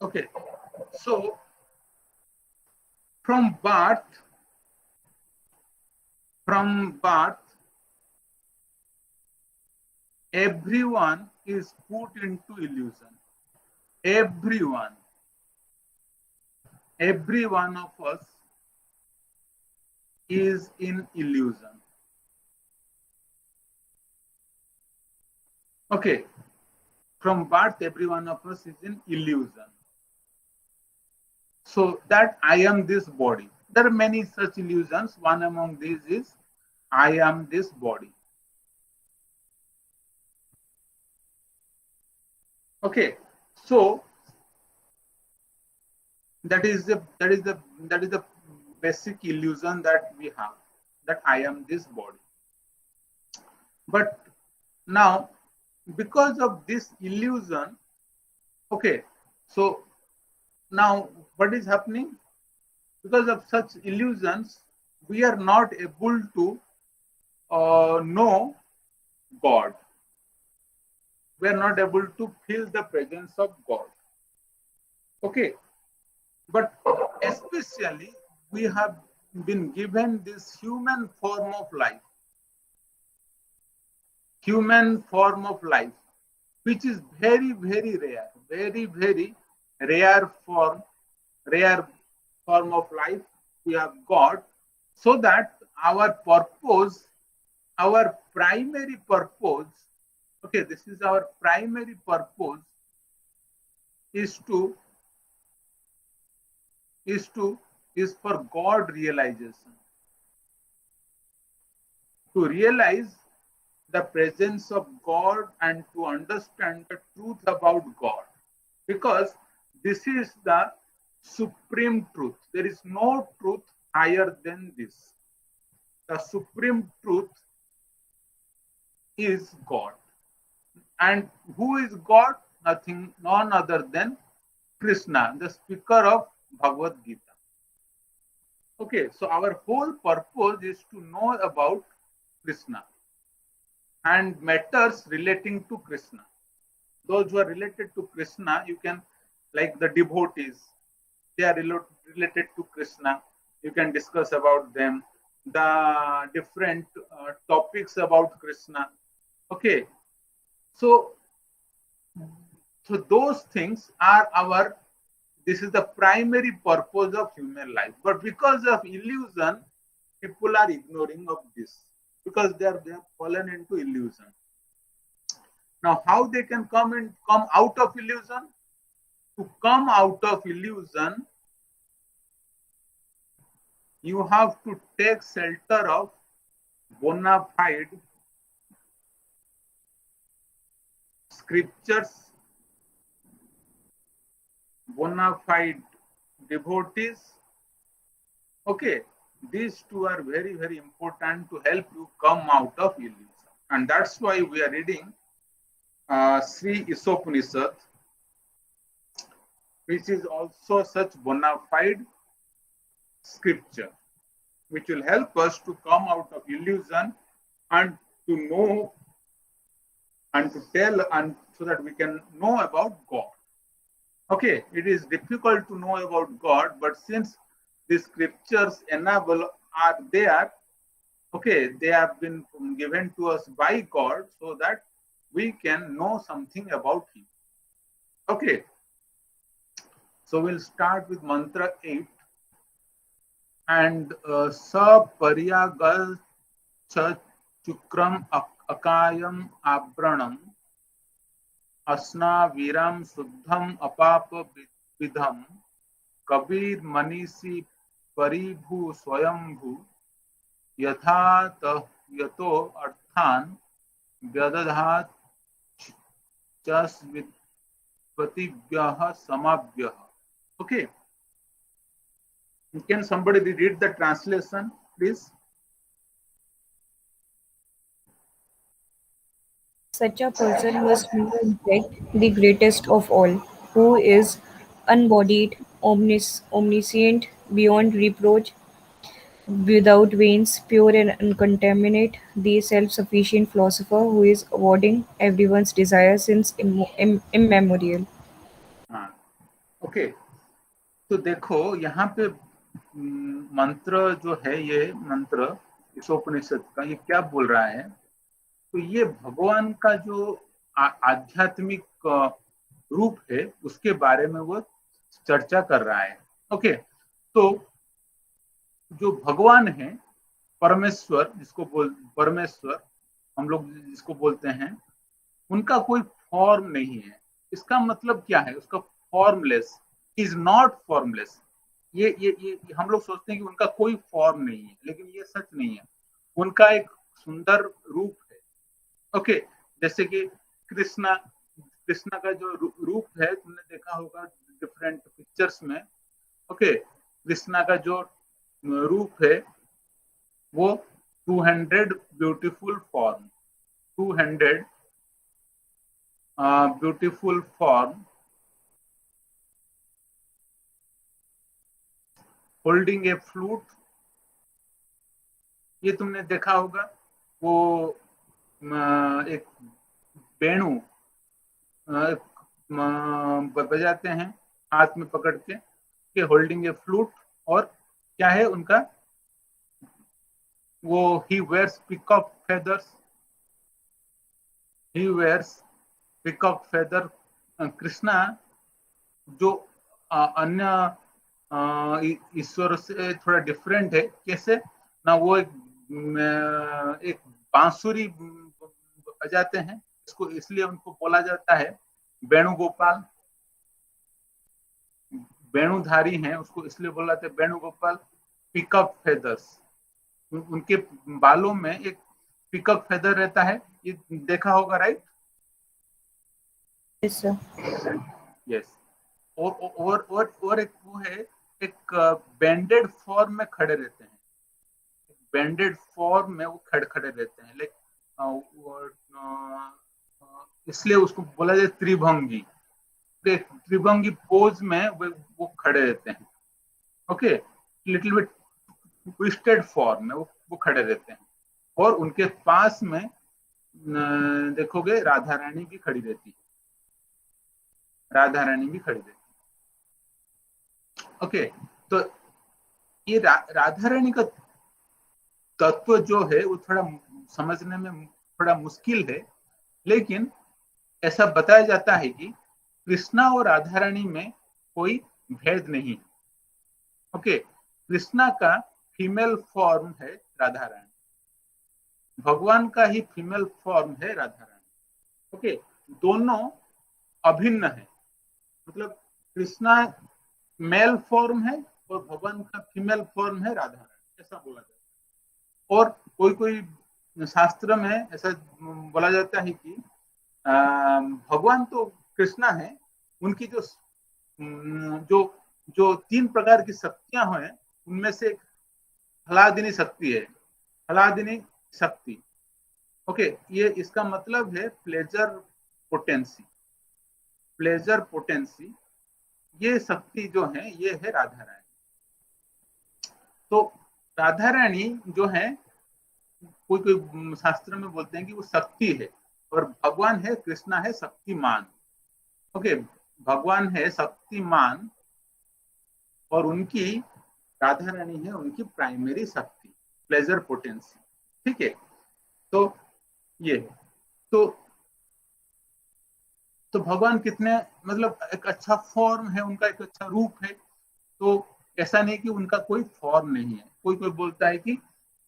Okay, so from birth, everyone is put into illusion. Everyone, every one of us is in illusion. Okay, from birth, every one of us is in illusion. So that I am this body. There are many such illusions. One among these is I am this body. Okay, so that is the basic illusion that we have, that I am this body. But now, because of this illusion, okay, so now what is happening? Because of such illusions, we are not able to know God. We are not able to feel the presence of God. Okay, but especially we have been given this human form of life, which is very, very rare, very rare form, rare form of life we have got, so that our purpose, our primary purpose, okay, this is our primary purpose, is for God realization, to realize the presence of God and to understand the truth about God, because this is the supreme truth. There is no truth higher than this. The supreme truth is God. And who is God? None other than Krishna, the speaker of Bhagavad Gita. Okay, so our whole purpose is to know about Krishna and matters relating to Krishna. Those who are related to Krishna, you can, like the devotees, they are related to Krishna. You can discuss about them, the different topics about Krishna. Okay, so those things are our, this is the primary purpose of human life. But because of illusion, people are ignoring of this, because they have fallen into illusion. Now, how they can come out of illusion? To come out of illusion, you have to take shelter of bona fide scriptures, bona fide devotees. Okay, these two are very, very important to help you come out of illusion. And that's why we are reading Sri Isopanishad, which is also such bona fide scripture, which will help us to come out of illusion and to know and to tell, and so that we can know about God. Okay, it is difficult to know about God, but since the scriptures enable are there, okay, they have been given to us by God so that we can know something about Him. Okay, so we'll start with mantra 8. And sapariyagal chukram akayam abranam asna viram suddham apapa vidham kabir manisi paribhu swayambhu yatha yato arthan vyadadhat chas vitpatibhyah samabhyah. Okay, can somebody read the translation, please? Such a person must be in fact the greatest of all, who is unbodied, omniscient, beyond reproach, without veins, pure and uncontaminate, the self-sufficient philosopher who is avoiding everyone's desire since immemorial. Ah, okay, तो देखो यहाँ पे मंत्र जो है, ये मंत्र इस उपनिषद का ये क्या बोल रहा है, तो ये भगवान का जो आध्यात्मिक रूप है उसके बारे में वो चर्चा कर रहा है। ओके, तो जो भगवान है, परमेश्वर जिसको परमेश्वर हम लोग जिसको बोलते हैं, उनका कोई फॉर्म नहीं है। इसका मतलब क्या है, उसका फॉर्मलेस, इज नॉट फॉर्मलेस। ये हम लोग सोचते हैं कि उनका कोई फॉर्म नहीं है, लेकिन ये सच नहीं है। उनका एक सुंदर रूप है। ओके, जैसे कि कृष्णा कृष्णा का जो रूप है, तुमने देखा होगा डिफरेंट पिक्चर्स में। ओके, कृष्णा का जो रूप है वो 200 beautiful form, 200 beautiful form holding a flute, ये तुमने देखा होगा। वो एक वेणु बजाते हैं हाथ में पकड़ के होल्डिंग ए फ्लूट। और क्या है उनका, वो he wears peacock feathers, he wears peacock feather. Krishna जो अन्य ईश्वर से थोड़ा डिफरेंट है। कैसे ना, वो एक बांसुरी बजाते हैं, इसको इसलिए उनको बोला जाता है वेणुगोपाल। वेणुधारी हैं, उसको इसलिए बोला जाता है वेणुगोपाल। पिकअप फेदर्स, उनके बालों में एक पिकअप फेदर रहता है, ये देखा होगा, राइट? Yes sir. यस। और एक वो है, एक बैंडेड फॉर्म में खड़े रहते हैं, बैंडेड फॉर्म में वो खड़े खड़े रहते हैं, लाइक इसलिए उसको बोला जाए त्रिभंगी। त्रिभंगी पोज में वो खड़े रहते हैं। Okay, little bit twisted form में वो खड़े रहते हैं। और उनके पास में देखोगे राधा रानी भी खड़ी रहती है, राधा रानी भी खड़ी रहती है। ओके, तो ये राधा रानी का तत्व जो है वो थोड़ा समझने में थोड़ा मुश्किल है, लेकिन ऐसा बताया जाता है कि कृष्णा और राधा रानी में कोई भेद नहीं। ओके, कृष्णा का फीमेल फॉर्म है राधा रानी, भगवान का ही फीमेल फॉर्म है राधा रानी। ओके, दोनों अभिन्न है, मतलब कृष्णा मेल फॉर्म है और भगवान का फीमेल फॉर्म है राधा रानी, ऐसा बोला जाता है। और कोई कोई शास्त्र में ऐसा बोला जाता है कि भगवान तो कृष्णा है, उनकी जो जो जो 3 प्रकार की शक्तियां हैं, उनमें से एक हलादिनी शक्ति है, हलादिनी शक्ति। ओके, ये इसका मतलब है प्लेजर पोटेंसी, प्लेजर पोटेंसी। ये शक्ति जो है ये है राधा रानी। तो राधा रानी जो है, कोई कोई शास्त्र में बोलते हैं कि वो शक्ति है, और भगवान है, कृष्णा है शक्तिमान। ओके, भगवान है शक्तिमान और उनकी राधा रानी है उनकी प्राइमरी शक्ति, प्लेजर पोटेंसी। ठीक है, तो ये तो तो भगवान कितने, मतलब एक अच्छा फॉर्म है उनका, एक अच्छा रूप है। तो ऐसा नहीं कि उनका कोई फॉर्म नहीं है। कोई कोई बोलता है कि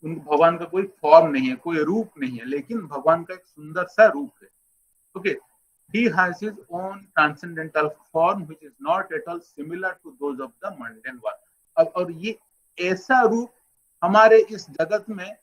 भगवान का कोई फॉर्म नहीं है, कोई रूप नहीं है, लेकिन भगवान का एक सुंदर सा रूप है। Okay, he has his own transcendental form which is not at all similar to those of the mundane world. अब और ये ऐसा रूप हमारे इस जगत में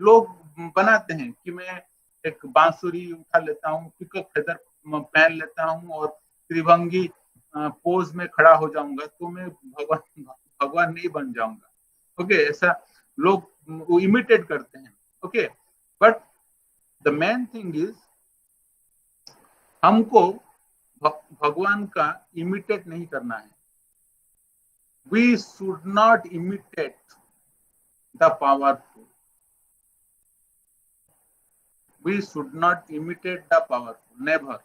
लोग बनाते हैं कि मैं एक बांसुरी उठा लेता हूँ, पिकअप फेदर पहन लेता हूँ और त्रिभंगी पोज में खड़ा हो जाऊंगा, तो मैं भगवान भगवान नहीं बन जाऊंगा। ओके, ऐसा लोग वो इमिटेट करते हैं। Okay, but the main thing is हमको भगवान का इमिटेट नहीं करना है। We should not imitate the powerful, we should not imitate the powerful, never.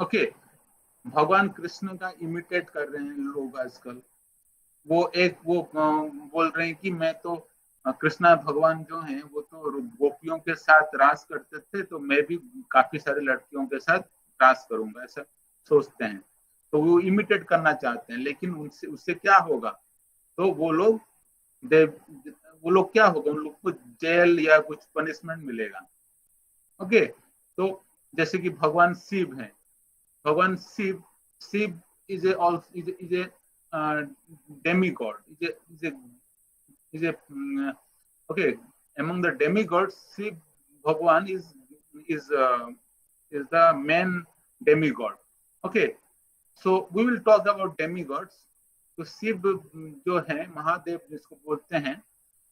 Okay, भगवान कृष्ण का इमिटेट कर रहे हैं लोग आजकल। वो बोल रहे हैं कि मैं तो कृष्णा भगवान जो हैं वो तो गोपियों के साथ रास करते थे, तो मैं भी काफी सारे लड़कियों के साथ रास करूंगा, ऐसा सोचते हैं। तो वो इमिटेट करना चाहते हैं, लेकिन उनसे उससे क्या होगा? तो वो लोग क्या होगा, उन लोग को जेल या कुछ पनिशमेंट मिलेगा। ओके, तो जैसे कि भगवान शिव हैं, भगवान Shiva Shiva is a is a demigod, is a okay, among the demigods Shiv Bhagwan is uh, is the main demigod. Okay, so we will talk about demigods. तो शिव जो है महादेव जिसको बोलते हैं,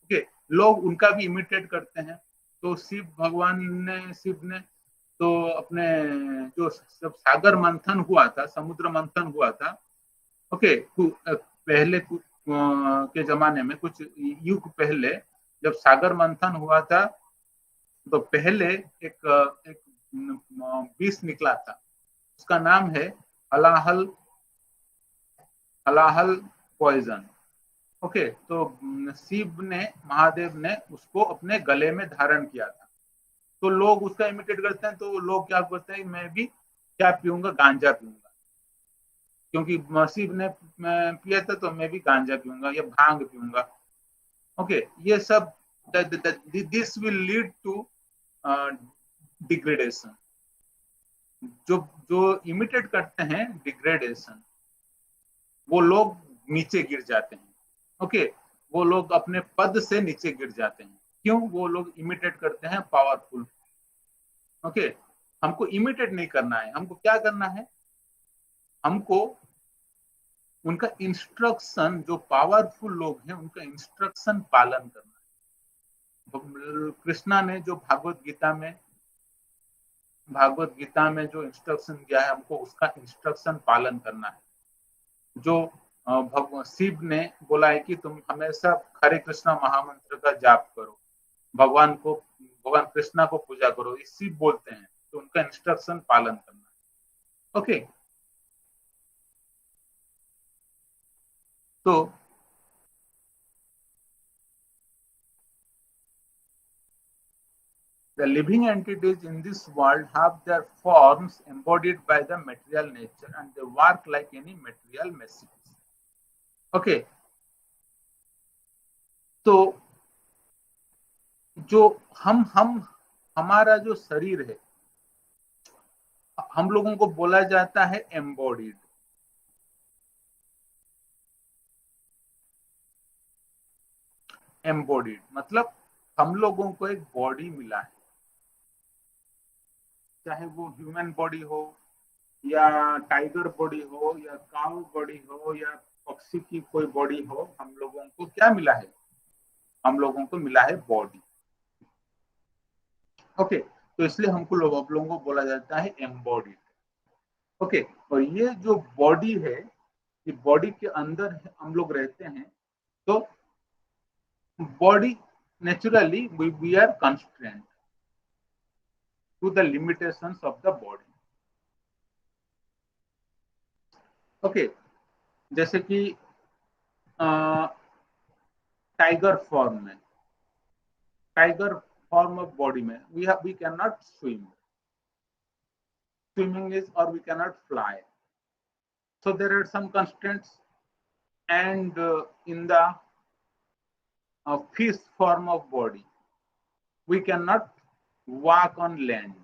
ओके, लोग उनका भी इमिटेट करते हैं। तो शिव ने तो अपने जो जब सागर मंथन हुआ था, समुद्र मंथन हुआ था, ओके, पहले के जमाने में, कुछ युग पहले जब सागर मंथन हुआ था, तो पहले एक विष निकला था, उसका नाम है हलाहल हलाहल पॉइजन। ओके, तो शिव ने, महादेव ने उसको अपने गले में धारण किया था। तो लोग उसका इमिटेट करते हैं, तो लोग क्या बोलते हैं, मैं भी क्या पीऊंगा, गांजा पीऊंगा, क्योंकि शिव ने पिया था तो मैं भी गांजा पीऊंगा या भांग पीऊंगा। ओके, ये सब this will lead to degradation. जो जो इमिटेट करते हैं डिग्रेडेशन, वो लोग नीचे गिर जाते हैं। ओके, वो लोग अपने पद से नीचे गिर जाते हैं। क्यों? वो लोग इमिटेट करते हैं पावरफुल। ओके, हमको इमिटेट नहीं करना है, हमको क्या करना है, हमको उनका इंस्ट्रक्शन, जो पावरफुल लोग हैं उनका इंस्ट्रक्शन पालन करना है। कृष्णा ने जो भागवत गीता में जो इंस्ट्रक्शन दिया है, हमको उसका इंस्ट्रक्शन पालन करना है। जो भगवान शिव ने बोला है कि तुम हमेशा हरे कृष्णा महामंत्र का जाप करो, भगवान कृष्णा को पूजा करो, ये शिव बोलते हैं, तो उनका इंस्ट्रक्शन पालन करना है। ओके, तो the living entities in this world have their forms embodied by the material nature and they work like any material machines. Okay, तो जो हम हमारा जो शरीर है, हम लोगों को बोला जाता है एम्बॉडीड। एम्बॉडीड मतलब हम लोगों को एक बॉडी मिला है, चाहे वो ह्यूमन बॉडी हो या टाइगर बॉडी हो या काउ बॉडी हो या पक्षी की कोई बॉडी हो, हम लोगों को क्या मिला है? हम लोगों को मिला है बॉडी। ओके, तो इसलिए आप लोगों को बोला जाता है एम्बॉडीड। ओके, और ये जो बॉडी है, ये बॉडी के अंदर हम लोग रहते हैं। तो body naturally we are constraint to the limitations of the body. Okay, जैसे कि टाइगर फॉर्म ऑफ बॉडी में we can not swimming is, or we cannot fly, so there are some constraints. And in the fish form of body, we cannot walk on land,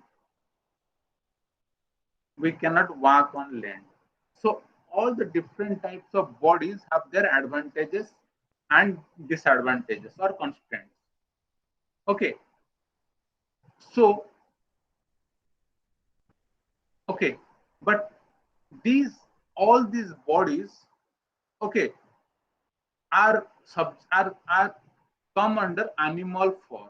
so all the different types of bodies have their advantages and disadvantages or constraints. Okay, so okay, but all these bodies, okay, are come under animal form,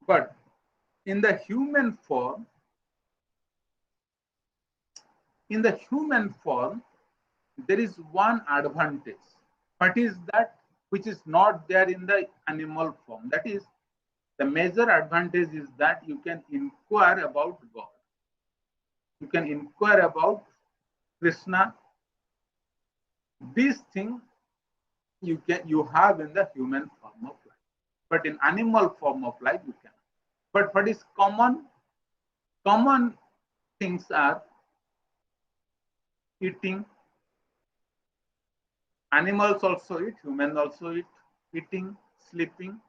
but in the human form, there is one advantage. What is that? Which is not there in the animal form. That is, The major advantage is that you can inquire about God. You can inquire about Krishna. These things you have in the human form of life, but in animal form of life you can. But what is common? Common things are eating. Animals also eat, humans also eat. Eating, sleeping.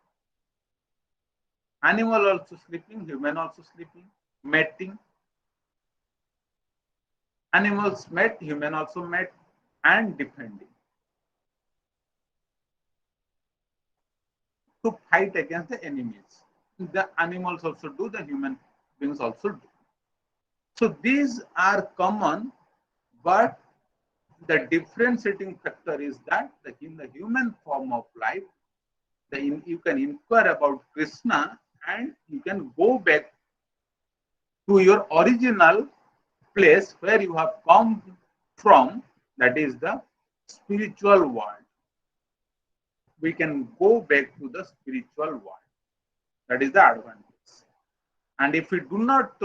Animal also sleeping, human also sleeping. Mating. Animals mate, human also mate, and defending. To fight against the enemies. The animals also do, the human beings also do. So these are common, but the differentiating factor is that in the human form of life, you can inquire about Krishna and you can go back to your original place where you have come from, that is the spiritual world. We can go back to the spiritual world. That is the advantage. And if we do not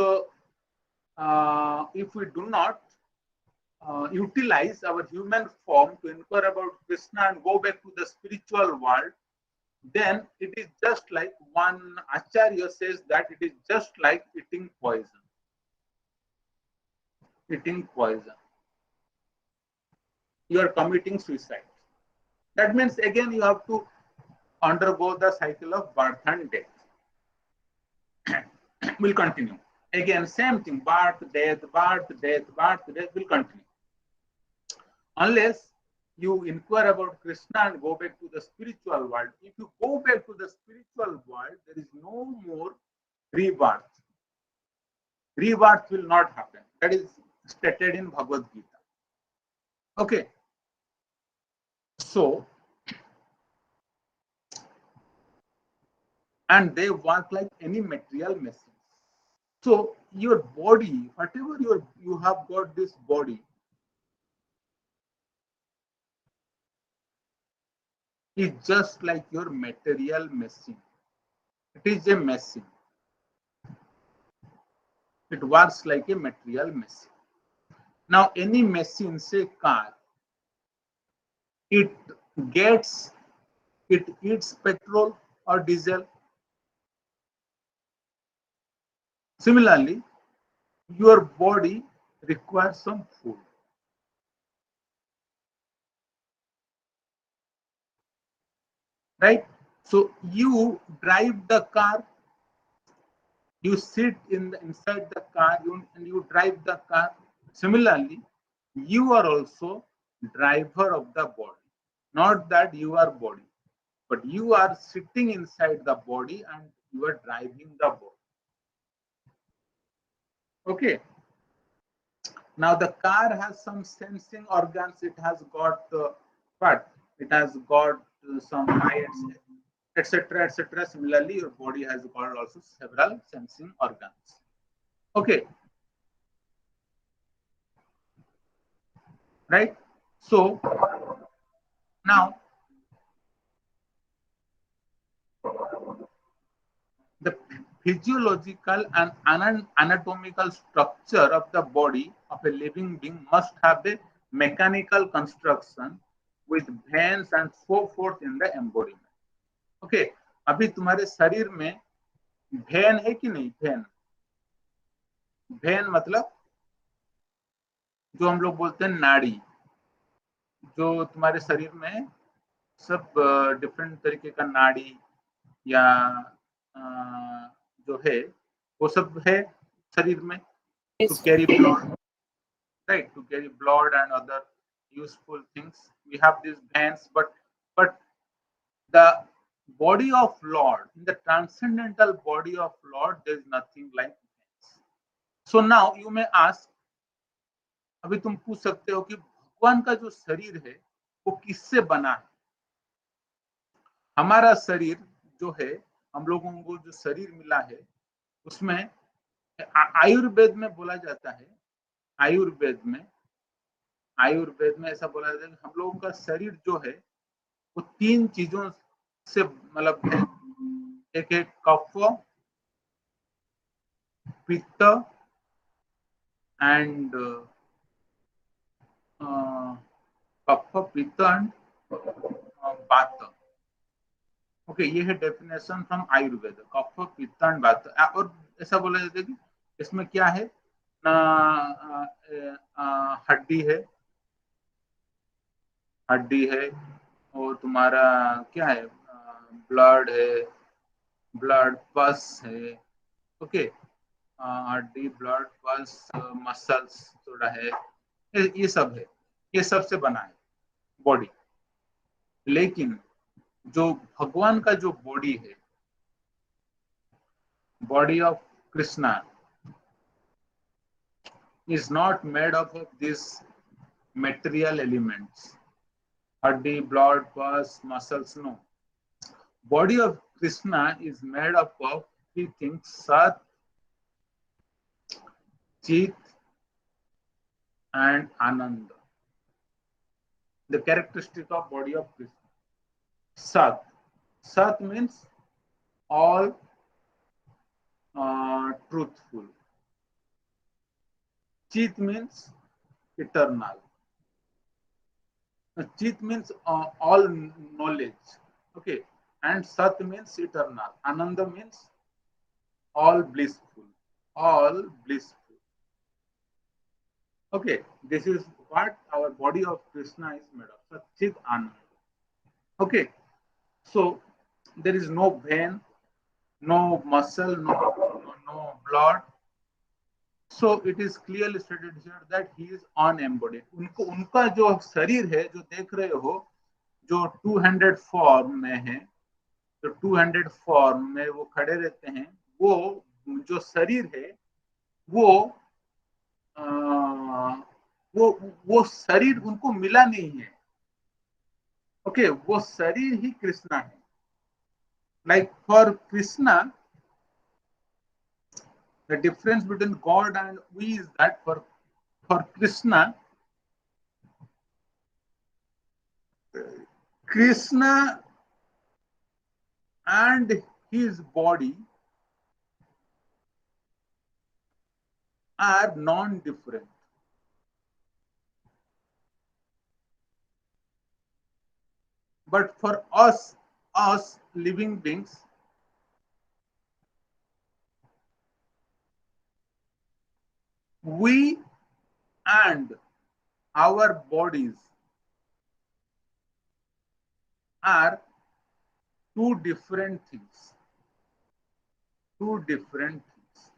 utilize our human form to inquire about Krishna and go back to the spiritual world, then it is just like one Acharya says that it is just like eating poison. Eating poison. You are committing suicide. That means again you have to undergo the cycle of birth and death. Will continue. Again, same thing, birth, death, will continue. Unless you inquire about Krishna and go back to the spiritual world. If you go back to the spiritual world, there is no more rebirth. Rebirth will not happen. That is stated in Bhagavad Gita. Okay. So, and they work like any material machine. So your body, whatever you have got this body, is just like your material machine. It is a machine. It works like a material machine. Now, any machine, say car, it eats petrol or diesel. Similarly, your body requires some food. Right? So you drive the car, you sit inside the car and you drive the car. Similarly, you are also driver of the body. Not that you are body, but you are sitting inside the body and you are driving the body. Okay. Now the car has some sensing organs. It has got what? It has got some eyes, etc., etc. Similarly, your body has got also several sensing organs. Okay. Right? So now the physiological and anatomical structure of the body of a living being must have a mechanical construction with veins and so forth in the embodiment. Okay, अभी तुम्हारे शरीर में भेन है कि नहीं? भेन, भेन मतलब जो हम लोग बोलते हैं नाड़ी, जो तुम्हारे शरीर में सब डिफरेंट तरीके का नाड़ी या जो है वो सब है शरीर में, to carry blood, right? To carry blood and other useful things. We have these veins, but the body of Lord, in the transcendental body of Lord, there is nothing like veins. So now you may ask, अभी तुम पूछ सकते हो कि भगवान का जो शरीर है वो किससे बना है? हमारा शरीर जो है, हम लोगों को जो शरीर मिला है उसमें आयुर्वेद में बोला जाता है, आयुर्वेद में ऐसा बोला जाता है कि हम लोगों का शरीर जो है वो 3 चीजों से मतलब एक है कफ, पित्त एंड कफ, पित्त एंड वात। ओके, ये है डेफिनेशन फ्रॉम आयुर्वेद, कफ पित्त एंड वात। और ऐसा बोला जाता है कि इसमें क्या है ना, हड्डी है, हड्डी है, और तुम्हारा क्या है, ब्लड है, ब्लड पस है। ओके, हड्डी, ब्लड पस, मसल्स थोड़ा है, ये सब है, ये सब से बना है बॉडी। लेकिन जो भगवान का जो बॉडी है, body of Krishna is not made up of these material elements, hadi, blood, pus, muscles. No. Body of Krishna is made up of three things: Sat, Chit, and Ananda. The characteristic of body of Krishna. Sat. Sat means all truthful. Chit means eternal. Chit means all knowledge. Okay. And Sat means eternal. Ananda means all blissful. All blissful. Okay. This is what our body of Krishna is made of. Satchit Ananda. Okay. So there is no vein, no muscle, no blood. So it is clearly stated here that he is unembodied. उनको उनका जो शरीर है, जो देख रहे हो, जो 200 फॉर्म में है, जो 200 फॉर्म में वो खड़े रहते हैं, वो जो शरीर है, वो आ, वो वो शरीर उनको मिला नहीं है। ओके, वो शरीर ही कृष्णा है। Like for Krishna, the difference between God and we is that for Krishna, Krishna and his body are non-different. But for us living beings, we and our bodies are two different things. Two different things.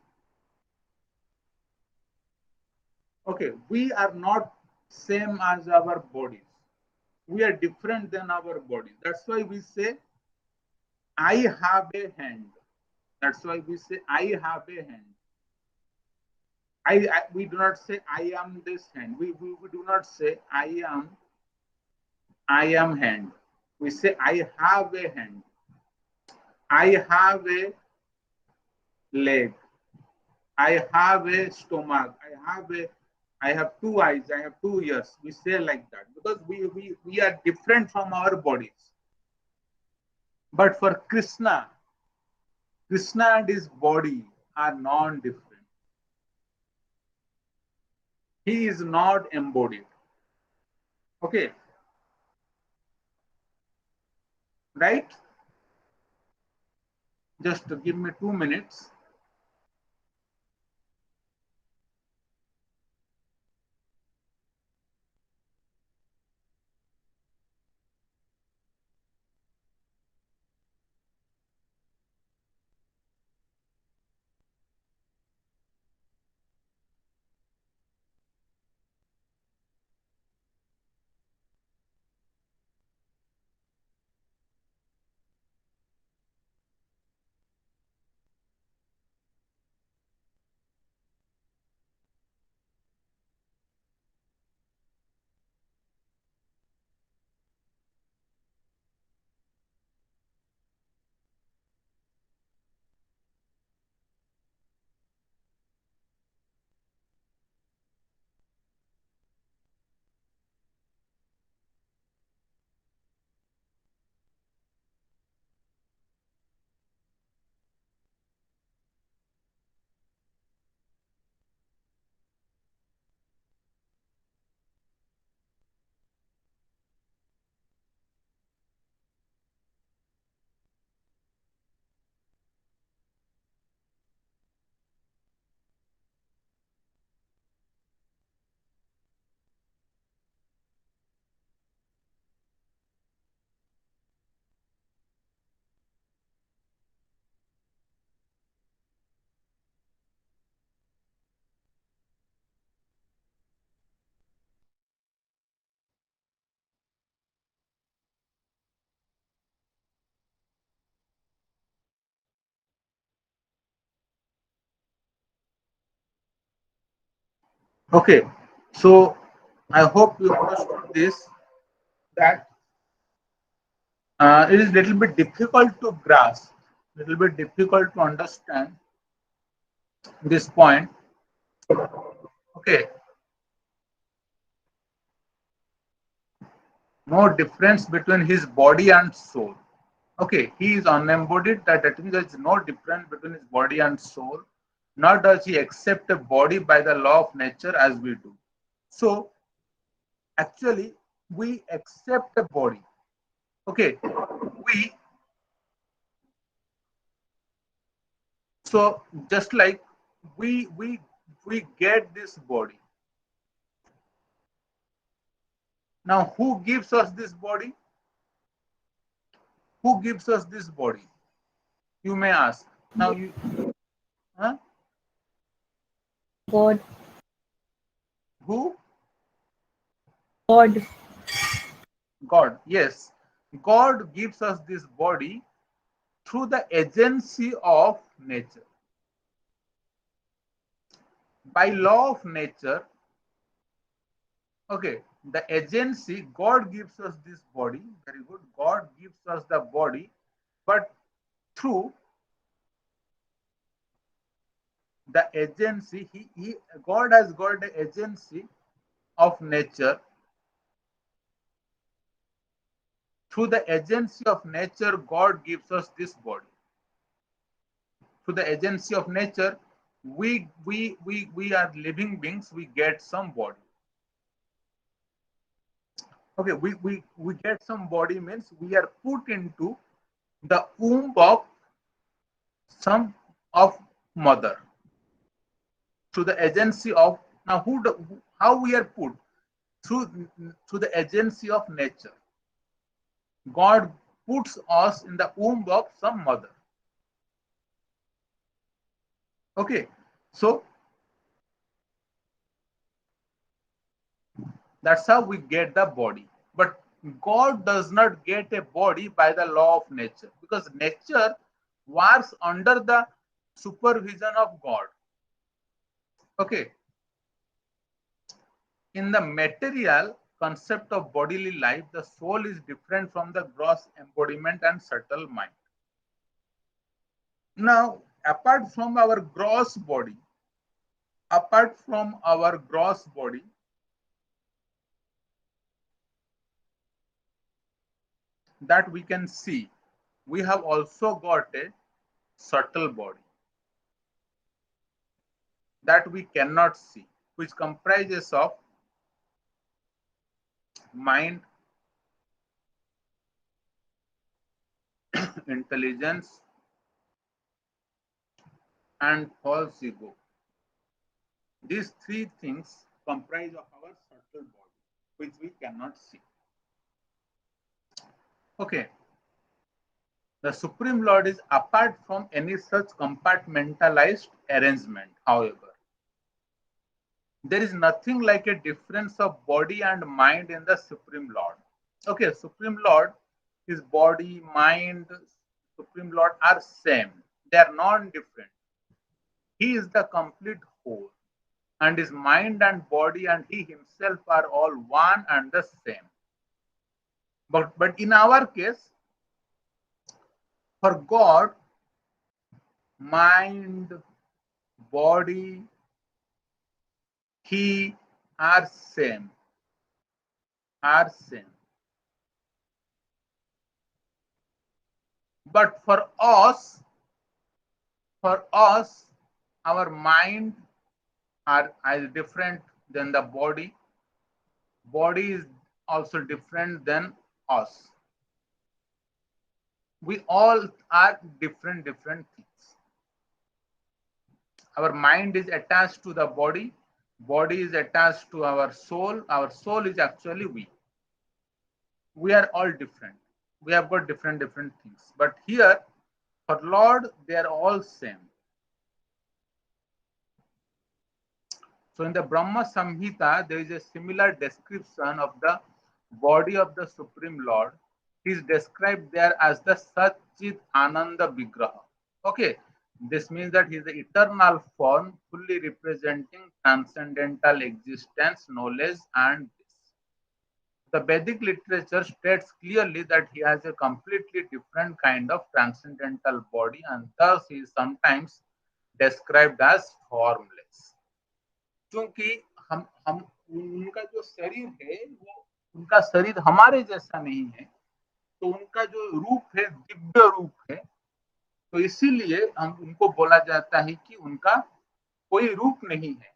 Okay, we are not same as our bodies. We are different than our bodies. That's why we say, I have a hand. That's why we say, I have a hand. We do not say, I am this hand. We do not say, I am hand. We say, I have a hand. I have a leg. I have a stomach. I have two eyes. I have two ears. We say like that because we are different from our bodies. But for Krishna and his body are non-different. He is not embodied. Okay. Right? Just give me 2 minutes. Okay, so I hope you understood this, that it is little bit difficult to grasp, little bit difficult to understand this point. Okay, no difference between his body and soul. Okay, he is unembodied, that means there is no difference between his body and soul, nor does he accept a body by the law of nature as we do. So actually we accept a body. Okay, we, so just like we get this body. Now who gives us this body? Who gives us this body, you may ask. Now you, huh? God, Who? God, God. Yes, God gives us this body through the agency of nature. By law of nature, okay, the agency, God gives us this body, very good, God gives us the body, but through the agency, God has got the agency of nature. Through the agency of nature, God gives us this body. Through the agency of nature, we are living beings, we get some body. Okay, we get some body means we are put into the womb of some of mother through the agency of, now how we are put through the agency of nature. God puts us in the womb of some mother. Okay, so that's how we get the body. But God does not get a body by the law of nature, because nature works under the supervision of God. Okay, in the material concept of bodily life, the soul is different from the gross embodiment and subtle mind. Now, apart from our gross body, that we can see, we have also got a subtle body that we cannot see, which comprises of mind, intelligence, and false ego. These three things comprise of our subtle body, which we cannot see. Okay, the Supreme Lord is apart from any such compartmentalized arrangement, however. There is nothing like a difference of body and mind in the Supreme Lord. Okay, Supreme Lord, his body, mind, Supreme Lord are same. They are non-different. He is the complete whole, and his mind and body and he himself are all one and the same. But in our case, for God, mind, body, he are same, are same. But for us, our mind are different than the body. Body is also different than us. We all are different things. Our mind is attached to the body is attached to our soul is actually we are all different, we have got different things, but here for Lord they are all same. So in the Brahma Samhita there is a similar description of the body of the Supreme Lord. He is described there as the Satchit Ananda Vigraha. Okay, This means that he is the eternal form, fully representing transcendental existence, knowledge, and this. The Vedic literature states clearly that he has a completely different kind of transcendental body, and thus he is sometimes described as formless. क्योंकि हम उनका जो शरीर है वो उनका शरीर हमारे जैसा नहीं है, तो उनका जो रूप है दिव्य रूप है, तो इसीलिए हम उनको बोला जाता है कि उनका कोई रूप नहीं है।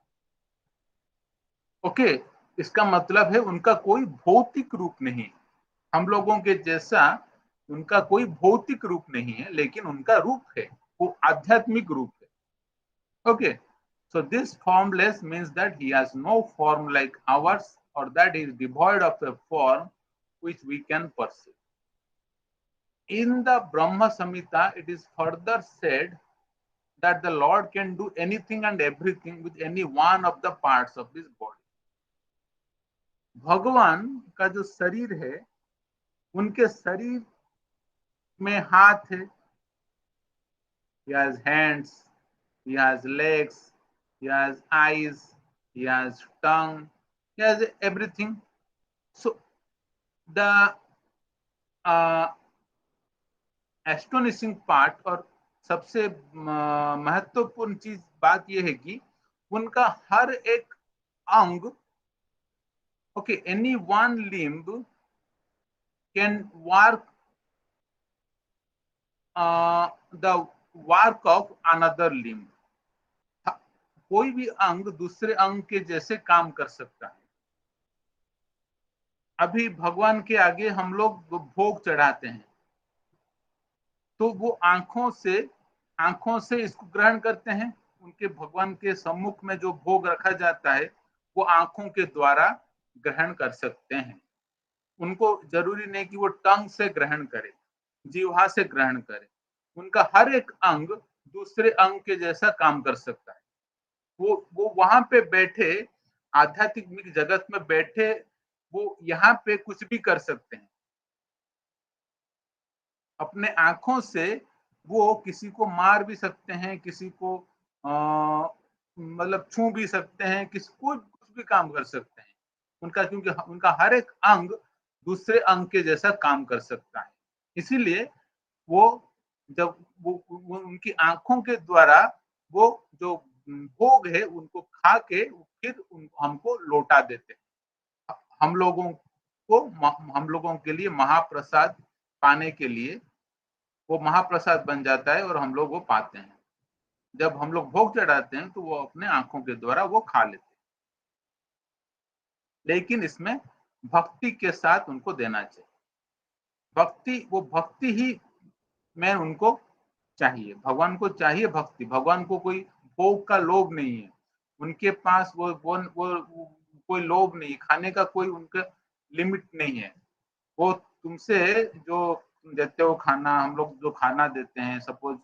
ओके, इसका मतलब है उनका कोई भौतिक रूप नहीं। हम लोगों के जैसा उनका कोई भौतिक रूप नहीं है, लेकिन उनका रूप है, वो आध्यात्मिक रूप है। Okay, so this formless means that he has no form like ours, or that he is devoid of a form which we can perceive. In the Brahma Samhita, it is further said that the Lord can do anything and everything with any one of the parts of his body. भगवान का जो शरीर है, उनके शरीर में हाथ है, he has hands, he has legs, he has eyes, he has tongue, he has everything. So the astonishing part और सबसे महत्वपूर्ण चीज बात यह है कि उनका हर एक अंग, okay, any one limb can work the work of another limb. कोई भी अंग दूसरे अंग के जैसे काम कर सकता है। अभी भगवान के आगे हम लोग भोग चढ़ाते हैं, तो वो आंखों से इसको ग्रहण करते हैं। उनके भगवान के सम्मुख में जो भोग रखा जाता है वो आंखों के द्वारा ग्रहण कर सकते हैं। उनको जरूरी नहीं कि वो टंग से ग्रहण करे, जीवा से ग्रहण करे। उनका हर एक अंग दूसरे अंग के जैसा काम कर सकता है। वो वहां पे बैठे, आध्यात्मिक जगत में बैठे, वो यहाँ पे कुछ भी कर सकते हैं। अपने आंखों से वो किसी को मार भी सकते हैं, किसी को मतलब छू भी सकते हैं, किसी को कुछ भी काम कर सकते हैं। उनका क्योंकि उनका हर एक अंग दूसरे अंग के जैसा काम कर सकता है, इसीलिए वो जब वो उनकी आंखों के द्वारा वो जो भोग है उनको खा के फिर हमको लौटा देते हैं। हम लोगों के लिए महाप्रसाद पाने के लिए वो महाप्रसाद बन जाता है और हम लोग वो पाते हैं। जब हम लोग भोग चढ़ाते हैं तो वो अपने आंखों के द्वारा वो खा लेते हैं, लेकिन इसमें भक्ति के साथ उनको देना चाहिए। भक्ति ही में उनको चाहिए, भगवान को चाहिए भक्ति। भगवान को कोई भोग का लोभ नहीं है, उनके पास वो कोई लोभ नहीं, खाने का कोई उनका लिमिट नहीं है। वो तुमसे जो तुम देते हो खाना, हम लोग जो खाना देते हैं, सपोज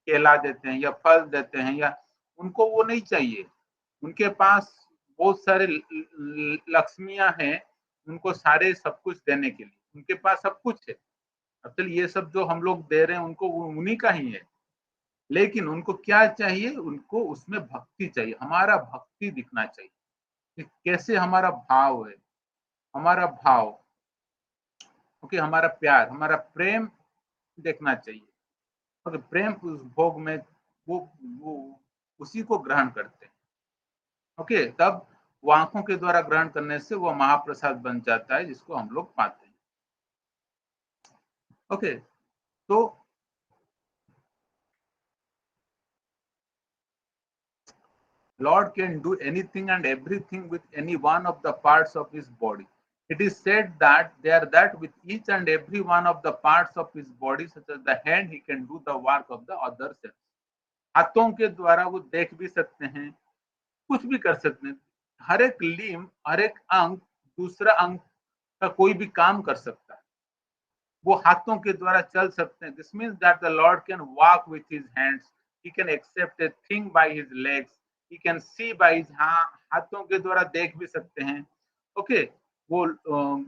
केला देते हैं या फल देते हैं, या उनको वो नहीं चाहिए। उनके पास बहुत सारे लक्ष्मियां हैं, उनको सारे सब कुछ देने के लिए उनके पास सब कुछ है। अब चलिए ये सब जो हम लोग दे रहे हैं उनको उन्हीं का ही है, लेकिन उनको क्या चाहिए? उनको उसमें भक्ति चाहिए, हमारा भक्ति दिखना चाहिए कि कैसे हमारा भाव है, हमारा भाव, ओके, हमारा प्यार, हमारा प्रेम देखना चाहिए। और प्रेम उस भोग में वो उसी को ग्रहण करते हैं। ओके, तब वो आंखों के द्वारा ग्रहण करने से वो महाप्रसाद बन जाता है जिसको हम लोग पाते हैं। ओके, तो Lord can do anything and everything with any one of the parts of his body. It is said that with each and every one of the parts of his body, such as the hand, he can do the work of the other sense. हाथों के द्वारा वो देख भी सकते हैं, कुछ भी कर सकते हैं। हर एक लिम्ब, हर एक अंग दूसरा अंग का कोई भी काम कर सकता है। वो हाथों के द्वारा चल सकते हैं। This means that the Lord can walk with his hands. He can accept a thing by his legs. He can see by his हाथों के द्वारा देख भी सकते हैं। ओके, वो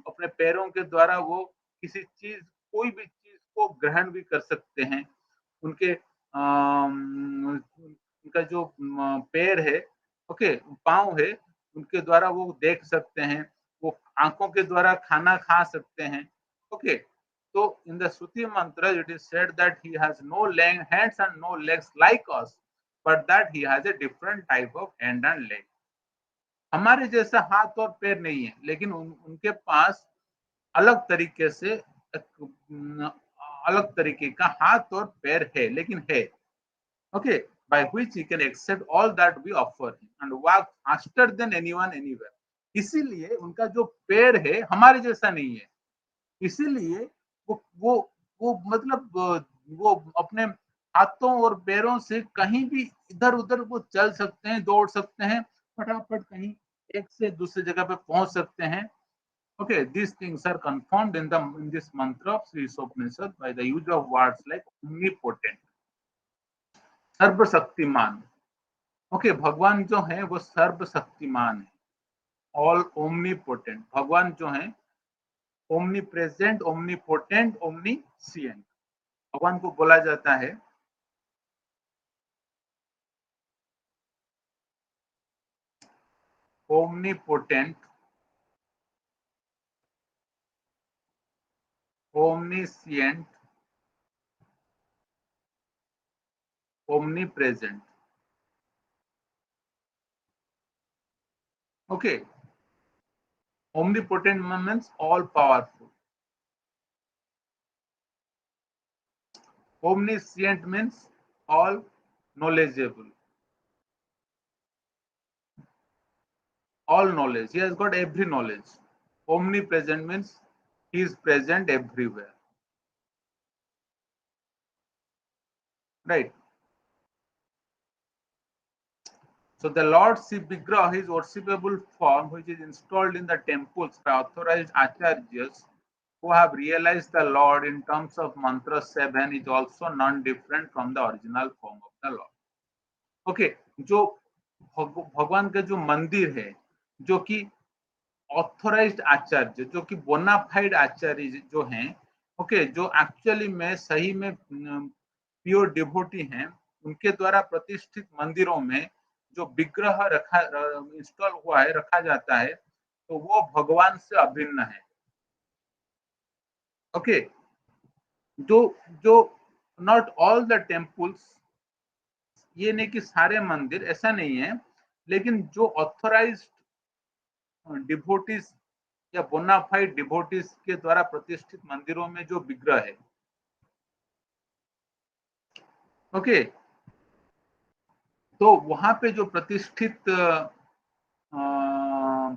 अपने पैरों के द्वारा वो किसी चीज, कोई भी चीज को ग्रहण भी कर सकते हैं। उनके उनका जो पैर है, ओके, पाँव है, उनके द्वारा वो देख सकते हैं, वो आंखों के द्वारा खाना खा सकते हैं। ओके, तो इन the shruti mantra it is said that he has no hands and no legs like us, but that he has a different type of hand and leg. हमारे जैसा हाथ और पैर नहीं है, लेकिन उनके पास अलग तरीके से अलग तरीके का हाथ और पैर है, लेकिन है। Okay, by which he can accept all that we offer him and walk faster than anyone anywhere. इसीलिए उनका जो पैर है हमारे जैसा नहीं है, इसीलिए वो वो वो मतलब वो अपने हाथों और पैरों से कहीं भी इधर उधर वो चल सकते हैं, दौड़ सकते हैं, फटाफट कहीं एक से दूसरी जगह पे पहुंच सकते हैं। Okay, these things are confirmed in this mantra of Sri Isopniषद by the use of words like omnipotent, सर्वशक्तिमान। ओके, भगवान जो है वो सर्वशक्तिमान है, ऑल ओमनीपोटेंट। भगवान जो है ओमनी प्रेजेंट, ओमनीपोटेंट, ओमनीसिएंट। भगवान को बोला जाता है omnipotent, omniscient, omnipresent. Okay, omnipotent means all powerful, omniscient means all knowledgeable, all knowledge, he has got every knowledge. Omnipresent means he is present everywhere, right? So the Lord Shiv Vigraha, his worshipable form, which is installed in the temples by authorized acharyas who have realized the Lord in terms of mantra 7, is also non-different from the original form of the Lord. Okay, जो भगवान का जो मंदिर है, जो कि authorised आचार्य, जो कि बोनाफाइड आचार्य जो हैं, ओके, जो एक्चुअली में सही में प्योर डिवोटी हैं, उनके द्वारा प्रतिष्ठित मंदिरों में जो विग्रह रखा इंस्टॉल हुआ है, रखा जाता है, तो वो भगवान से अभिन्न है। ओके, जो जो नॉट ऑल द टेम्पल्स, ये नहीं कि सारे मंदिर, ऐसा नहीं है, लेकिन जो ऑथोराइज्ड डिवोटीज या बोनाफाइड डिवोटीज के द्वारा प्रतिष्ठित मंदिरों में जो विग्रह है, ओके, तो वहां पे जो प्रतिष्ठित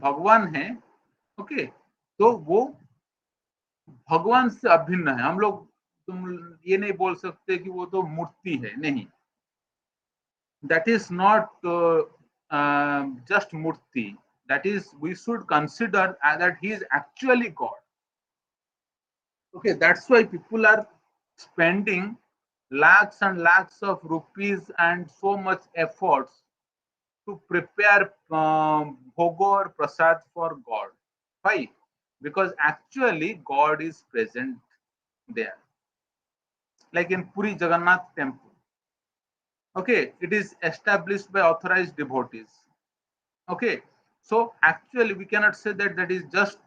भगवान है, ओके, तो वो भगवान से अभिन्न है। हम लोग, तुम ये नहीं बोल सकते कि वो तो मूर्ति है, नहीं, that is not just murti, that is we should consider that he is actually God. Okay, that's why people are spending lakhs and lakhs of rupees and so much efforts to prepare bhoga or prasad for God. Why? Because actually God is present there, like in Puri Jagannath temple. Okay, it is established by authorized devotees. Okay, so actually we cannot say that that is just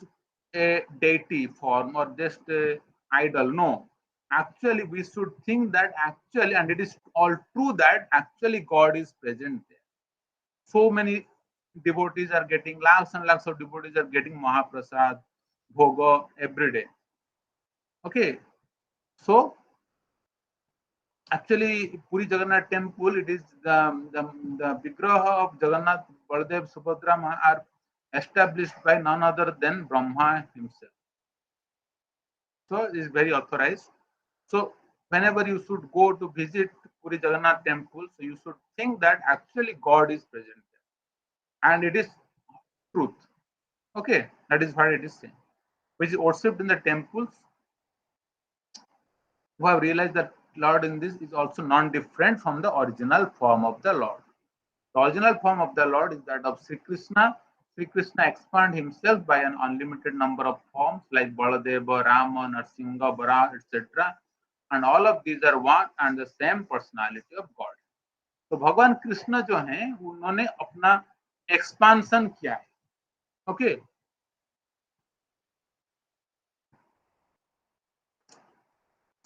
a deity form or just a idol. No, actually we should think that actually, and it is all true that actually God is present there. So many devotees are getting, lakhs and lakhs of devotees are getting Mahaprasad, Bhoga every day. Okay, so actually Puri Jagannath temple, it is the Vigraha of Jagannath, Baladev, Subhadra are established by none other than Brahma himself. So it is very authorized. So whenever you should go to visit Puri Jagannath temple, so you should think that actually God is present there, and it is truth. Okay, that is what it is saying. Which is worshipped in the temples, who have realized that Lord in this is also non-different from the original form of the Lord. The original form of the Lord is that of Sri Krishna. Sri Krishna expanded himself by an unlimited number of forms like Baladeva, Rama, Narsimha, Bara, etc. and all of these are one and the same personality of God. तो भगवान कृष्ण जो हैं उन्होंने अपना expansion किया है. Okay,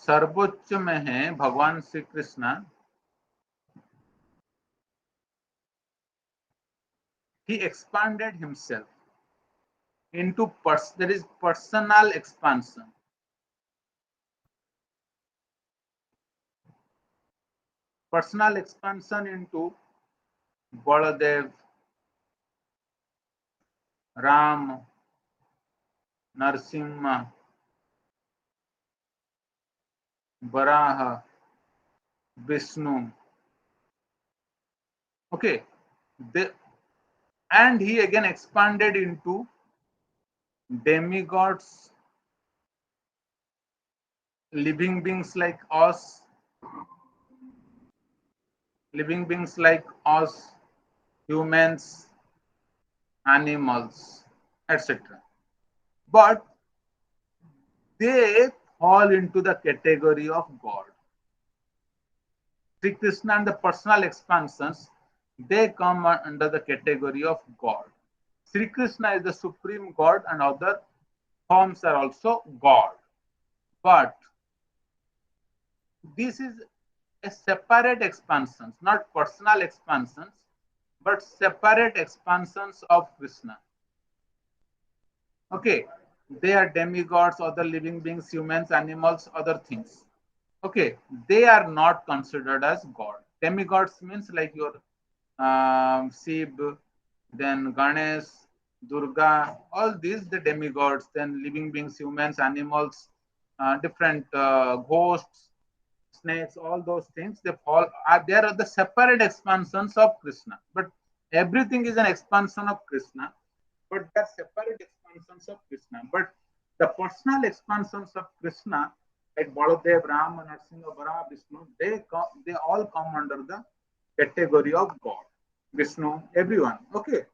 सर्वोच्च में है भगवान Shri Krishna. He expanded himself into there is personal expansion. Personal expansion into Baladev, Ram, Narsimha, Varaha, Vishnu. Okay, and he again expanded into demigods, living beings like us, humans, animals, etc. But they fall into the category of God. Sri Krishna and the personal expansions, they come under the category of God. Sri Krishna is the supreme God and other forms are also God. But this is a separate expansions, not personal expansions, but separate expansions of Krishna. Okay, they are demigods, other living beings, humans, animals, other things. Okay, they are not considered as God. Demigods means like your Shiv, then Ganesh, Durga, all these the demigods, then living beings, humans, animals, different ghosts, snakes, all those things, they fall there are the separate expansions of Krishna. But everything is an expansion of Krishna, but they're separate expansions of Krishna. But the personal expansions of Krishna, like Baladev, Ram, Narsimha, Varaha, Vishnu, they all come under the category of God. Vishnu, everyone. Okay.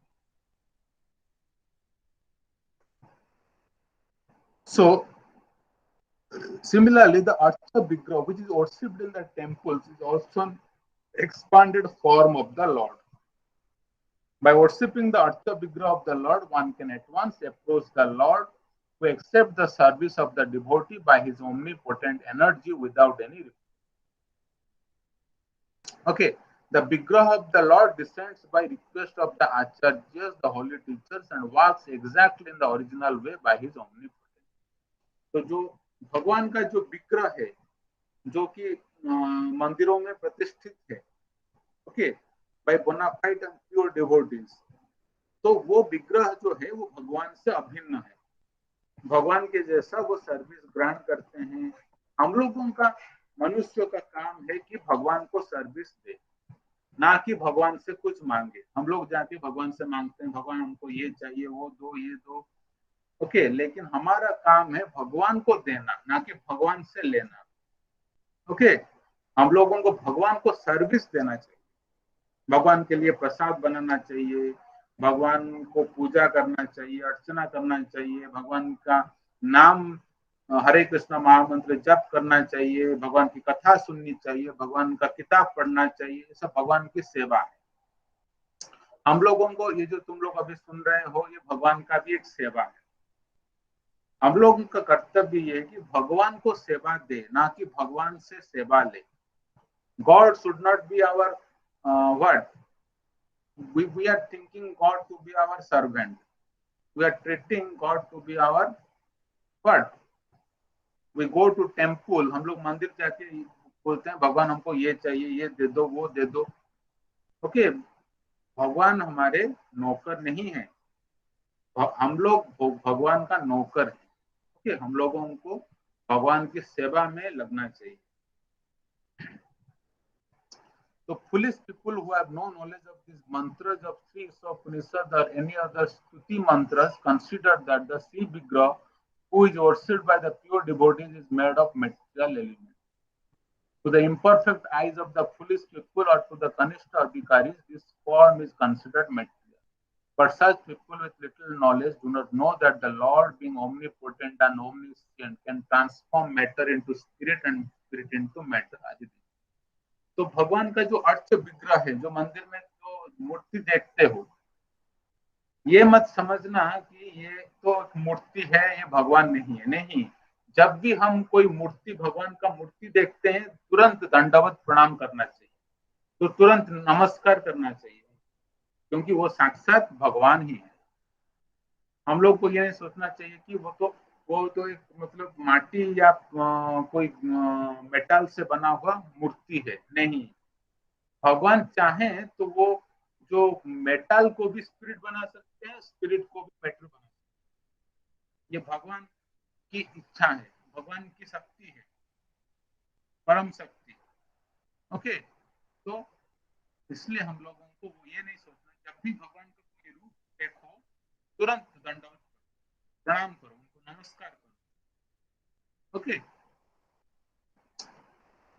So similarly, the Archa Vigraha, which is worshipped in the temples, is also an expanded form of the Lord. By worshipping the Archa Vigraha of the Lord, one can at once approach the Lord, who accepts the service of the devotee by his omnipotent energy without any request. Okay, the Vigraha of the Lord descends by request of the Acharyas, the holy teachers, and works exactly in the original way by his omnipotence. तो जो भगवान का जो विग्रह है, जो कि मंदिरों में प्रतिष्ठित है, okay, by bona fide and pure devotees, तो वो विग्रह जो है वो भगवान से अभिन्न है. भगवान के जैसा वो सर्विस ग्रहण करते हैं. हम लोगों का, मनुष्यों का काम है कि भगवान को सर्विस दे, ना कि भगवान से कुछ मांगे. हम लोग जाके भगवान से मांगते हैं, भगवान हमको ये चाहिए, वो दो, ये दो. ओके, लेकिन हमारा काम है भगवान को देना, ना कि भगवान से लेना. ओके, हम लोगों को भगवान को सर्विस देना चाहिए. भगवान के लिए प्रसाद बनाना चाहिए, भगवान को पूजा करना चाहिए, अर्चना करना चाहिए, भगवान का नाम हरे कृष्ण महामंत्र जप करना चाहिए, भगवान की कथा सुननी चाहिए, भगवान का किताब पढ़ना चाहिए. ये सब भगवान की सेवा है. हम लोगों को ये जो तुम लोग अभी सुन रहे हो, ये भगवान का भी एक सेवा है. हम लोगों का कर्तव्य ये है कि भगवान को सेवा दे, ना कि भगवान से सेवा ले. God should not be our what we are thinking God to be our servant. We are treating God to be our what? We go to temple, हम लोग मंदिर जाके बोलते हैं भगवान हमको ये चाहिए, ये दे दो, वो दे दो. ओके, भगवान हमारे नौकर नहीं है, हम लोग भगवान का नौकर है. ओके, हम लोगों को भगवान की सेवा में लगना चाहिए. So foolish people who have no knowledge of these mantras of Sri Upanishad or any other Stuti mantras consider that the Sri Vigraha, who is worshipped by the pure devotees, is made of material elements. To the imperfect eyes of the foolish people or to the Kanishta Adhikaris, this form is considered material. But such people with little knowledge do not know that the Lord, being omnipotent and omniscient, can transform matter into spirit and spirit into matter आदि। तो भगवान का जो urge विग्रह है, जो मंदिर में जो मूर्ति देखते हो, ये मत समझना कि ये तो मूर्ति है, ये भगवान नहीं है। नहीं, जब भी हम कोई मूर्ति, भगवान का मूर्ति देखते हैं, तुरंत दंडवत प्रणाम करना चाहिए, तो तुरंत नमस्कार करना चाहिए, क्योंकि वो साक्षात भगवान ही है। हम लोग को ये नहीं सोचना चाहिए कि वो तो एक मतलब माटी या कोई मेटल से बना हुआ मूर्ति है। नहीं, भगवान चाहें तो वो जो मेटल को भी स्पिरिट बना सकते हैं, स्पिरिट को भी मेटल बना सकते हैं। ये भगवान की इच्छा है, भगवान की शक्ति है, परम शक्ति। ओके, तो इसलिए हम लोगों को ये नहीं सोचना, जब भी भगवान का कोई रूप देखो, तुरंत दंडवत प्रणाम करो, उनको नमस्कार करो। Okay,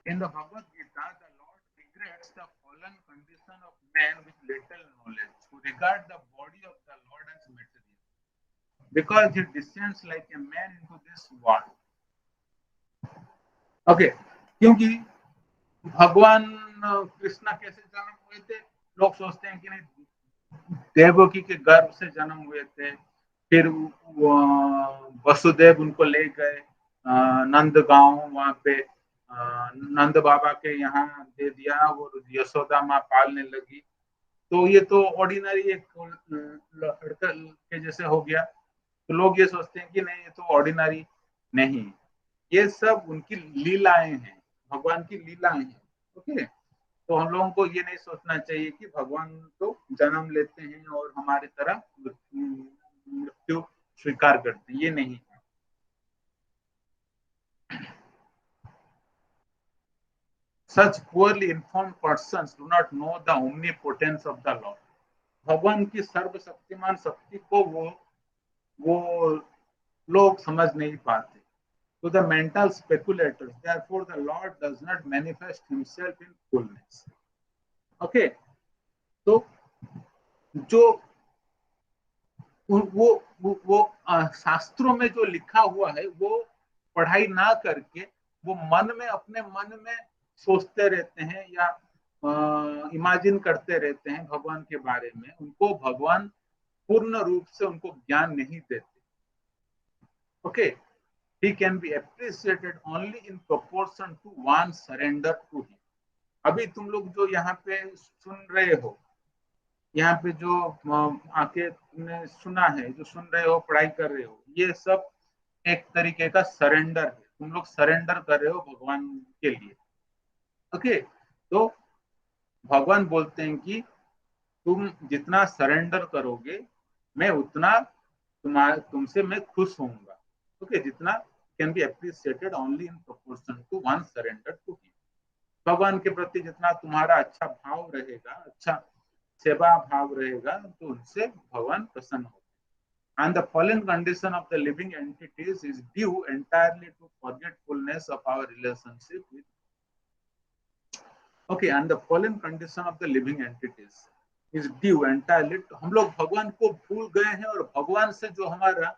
in the Bhagavad Gita, the Lord regrets the fallen condition of man with little knowledge, who regard the body of the Lord as material, because he descends like a man into this world. Okay, क्योंकि भगवान कृष्ण कैसे जन्म हुए थे? लोग सोचते हैं कि नहीं, देवकी के गर्भ से जन्म हुए थे, फिर वसुदेव उनको ले गए नंद गांव, वहां पे नंद बाबा के यहाँ दे दिया, वो यशोदा माँ पालने लगी। तो ये तो ऑर्डिनरी एक लड़का के जैसे हो गया। तो लोग ये सोचते हैं कि नहीं, ये तो ऑर्डिनरी नहीं, ये सब उनकी लीलाएं हैं, भगवान की लीलाएं हैं। ओके, तो हम लोगों को ये नहीं सोचना चाहिए कि भगवान तो जन्म लेते हैं और हमारी तरह मृत्यु स्वीकार करते हैं, ये नहीं। Such poorly informed persons do not know the omnipotence of the Lord. भगवान की सर्वशक्तिमान शक्ति को वो लोग समझ नहीं पाते। To the mental speculators, therefore the Lord does not manifest himself in fullness. Okay, तो जो वो शास्त्रों में जो लिखा हुआ है, वो पढ़ाई ना करके वो मन में, अपने मन में सोचते रहते हैं या इमेजिन करते रहते हैं भगवान के बारे में, उनको भगवान पूर्ण रूप से उनको ज्ञान नहीं देते। Okay, he can be appreciated only in proportion to one's surrender to him. अभी तुम लोग जो यहाँ पे सुन रहे हो, यहाँ पे जो आके तुमने सुना है, जो सुन रहे हो, पढ़ाई कर रहे हो, ये सब एक तरीके का सरेंडर है। तुम लोग सरेंडर कर रहे हो भगवान के लिए। ओके, तो भगवान बोलते हैं कि तुम जितना सरेंडर करोगे, मैं उतना तुमसे मैं खुश होऊंगा। ओके, जितना can be appreciated only in proportion to one surrender to him. भगवान के प्रति जितना तुम्हारा अच्छा भाव रहेगा, अच्छा सेवा भाव रहेगा, तो उनसे भगवान प्रसन्न होते हैं। And the fallen condition of the living entities is due entirely to forgetfulness of our relationship with. Okay, and the fallen condition of the living entities is due entirely to, हम लोग भगवान को भूल गए हैं, और भगवान से जो हमारा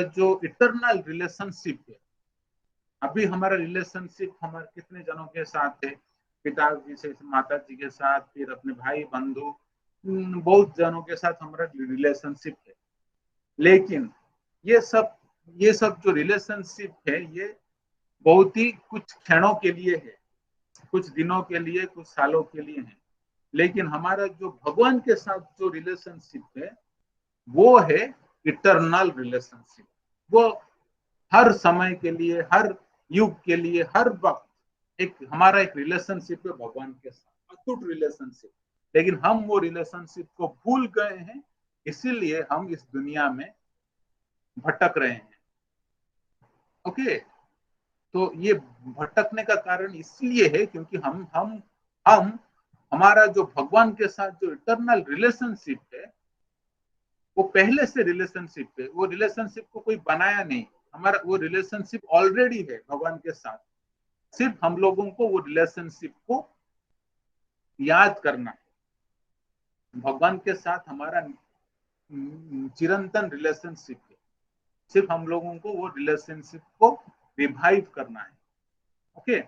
जो इटरनल रिलेशनशिप है, अभी हमारा रिलेशनशिप हमारे कितने जनों के साथ है, पिताजी से, माता जी के साथ, फिर अपने भाई बंधु, बहुत जनों के साथ हमारा रिलेशनशिप है। लेकिन ये सब जो रिलेशनशिप है, ये बहुत ही कुछ क्षणों के लिए है, कुछ दिनों के लिए, कुछ सालों के लिए है। लेकिन हमारा जो भगवान के साथ जो रिलेशनशिप है, वो है इटरनल रिलेशनशिप। वो हर समय के लिए, हर युग के लिए, हर वक्त हमारा एक रिलेशनशिप है भगवान के साथ, अटूट रिलेशनशिप। लेकिन हम वो रिलेशनशिप को भूल गए हैं, इसीलिए हम इस दुनिया में भटक रहे हैं। ओके, तो ये भटकने का कारण इसलिए है क्योंकि हम हमारा जो भगवान के साथ जो इटरनल रिलेशनशिप है, वो पहले से रिलेशनशिप है। वो रिलेशनशिप को कोई बनाया नहीं, हमारा वो रिलेशनशिप ऑलरेडी है भगवान के साथ। सिर्फ हम लोगों को वो रिलेशनशिप को याद करना है। भगवान के साथ हमारा चिरंतन रिलेशनशिप है, सिर्फ हम लोगों को वो रिलेशनशिप को रिवाइव करना है. Okay,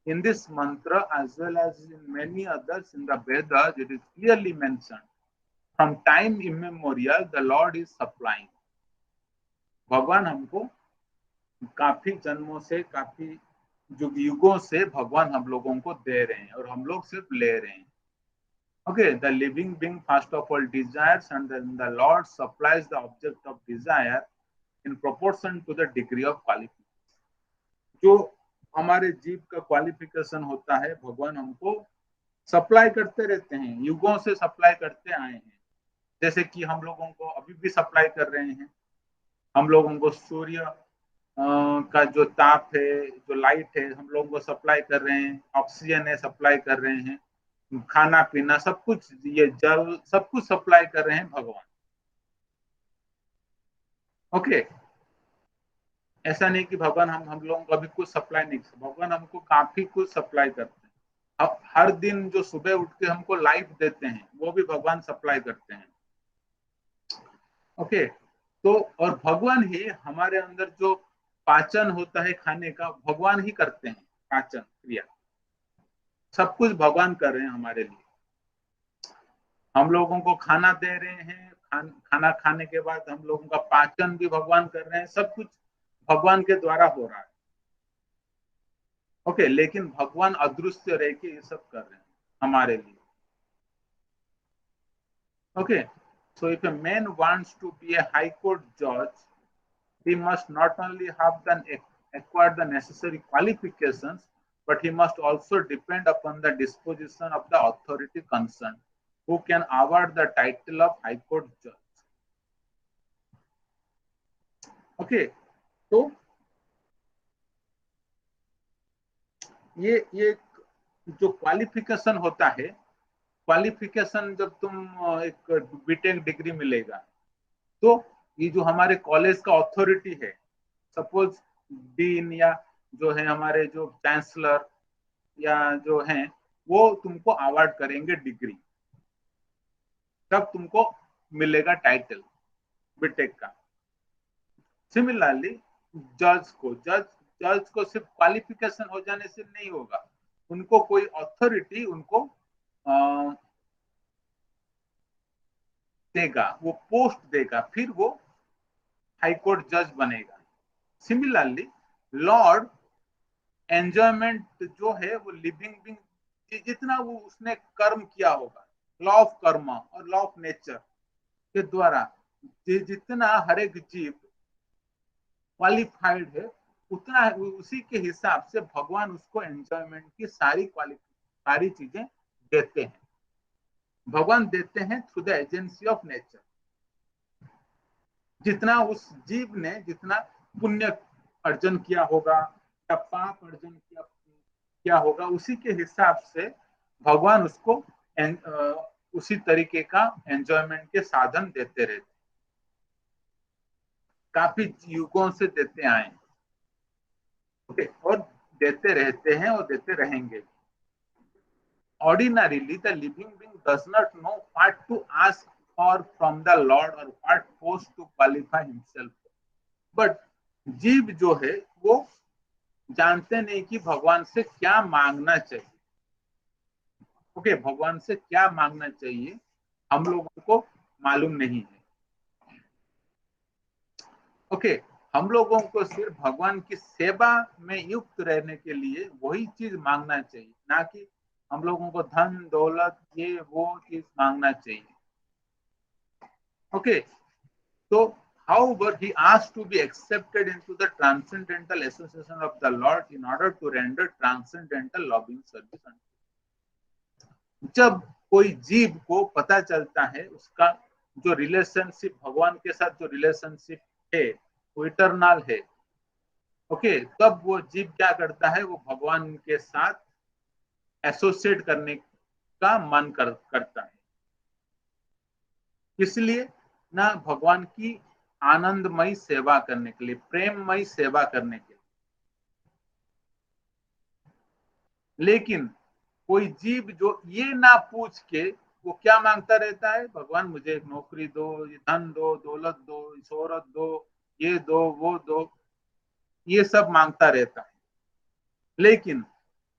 in this mantra as well as in many others in the Vedas, it is clearly mentioned, from time immemorial the Lord is supplying. भगवान हमको काफी जन्मों से, काफी युगों से भगवान हम लोगों को दे रहे हैं और हम लोग सिर्फ ले रहे हैं. Okay, the living being first of all desires, and then the Lord supplies the object of desire in proportion to the degree of qualification. जो हमारे जीव का क्वालिफिकेशन होता है, भगवान हमको सप्लाई करते रहते हैं, युगों से सप्लाई करते आए हैं. जैसे कि हम लोगों को अभी भी सप्लाई कर रहे हैं. हम लोगों को सूर्य का जो ताप है, जो लाइट है, हम लोगों को सप्लाई कर रहे हैं. ऑक्सीजन है, सप्लाई कर रहे हैं. खाना पीना सब कुछ, ये जल सब कुछ सप्लाई कर रहे हैं भगवान. ओके, ऐसा नहीं कि भगवान हम लोगों को अभी कुछ सप्लाई नहीं, भगवान हमको काफी कुछ सप्लाई करते हैं. अब हर दिन जो सुबह उठ के हमको लाइफ देते हैं, वो भी भगवान सप्लाई करते हैं. ओके, तो और भगवान ही हमारे अंदर जो पाचन होता है खाने का, भगवान ही करते हैं. पाचन क्रिया सब कुछ भगवान कर रहे हैं हमारे लिए. हम लोगों को खाना दे रहे हैं, खाना खाने के बाद हम लोगों का पाचन भी भगवान कर रहे हैं. सब कुछ भगवान के द्वारा हो रहा है. ओके, लेकिन भगवान अदृश्य रह के ये सब कर रहे हैं हमारे लिए. Okay, so if a man wants to be a high court judge, he must not only have acquired the necessary qualifications, but he must also depend upon the disposition of the authority concerned, who can award the title of high court judge. Okay, तो ये जो qualification होता है, qualification जब तुम एक BTech degree मिलेगा, तो ये जो हमारे कॉलेज का अथॉरिटी है, सपोज डीन या जो है हमारे जो चांसलर या जो हैं, वो तुमको अवार्ड करेंगे डिग्री, तब तुमको मिलेगा टाइटल बीटेक का. सिमिलरली जज को सिर्फ क्वालिफिकेशन हो जाने से नहीं होगा, उनको कोई अथॉरिटी उनको देगा, वो पोस्ट देगा, फिर वो हाई कोर्ट जज बनेगा. सिमिलरली लॉर्ड एंजॉयमेंट जो है वो लिविंग बीइंग, जितना वो उसने कर्म किया होगा, लॉ ऑफ कर्म और लॉ ऑफ नेचर के द्वारा जितना हर एक जीव क्वालिफाइड है, उतना उसी के हिसाब से भगवान उसको एंजॉयमेंट की सारी चीजें देते हैं. भगवान देते हैं through the agency of nature. जितना उस जीव ने जितना पुण्य अर्जन किया होगा या पाप अर्जन किया होगा, उसी के हिसाब से भगवान उसको उसी तरीके का एंजॉयमेंट के साधन देते रहते, काफी युगों से देते आए. ओके, और देते रहते हैं और देते रहेंगे. Ordinarily, the living being does not know what to ask for from the Lord or what post to qualify himself. But जीव जो है वो जानते नहीं कि भगवान से क्या मांगना चाहिए. ओके, भगवान से क्या मांगना चाहिए हम लोगों को मालूम नहीं है. ओके, हम लोगों को सिर्फ भगवान की सेवा में युक्त रहने के लिए वही चीज मांगना चाहिए, ना कि हम लोगों को धन दौलत ये वो चीज मांगना चाहिए. ओके, तो however he asked to be accepted into the transcendental association of the Lord in order to render transcendental loving service. जब कोई जीव को पता चलता है उसका जो रिलेशनशिप भगवान के साथ जो रिलेशनशिप है वो इटरनल है, ओके, तब वो जीव क्या करता है, वो भगवान के साथ एसोसिएट करने का मन करता है. इसलिए ना भगवान की आनंदमयी सेवा करने के लिए, प्रेममयी सेवा करने के लिए. लेकिन कोई जीव जो ये ना पूछ के वो क्या मांगता रहता है, भगवान मुझे एक नौकरी दो, धन दो, दौलत दो, शोहरत दो, ये दो वो दो. ये सब मांगता रहता है। लेकिन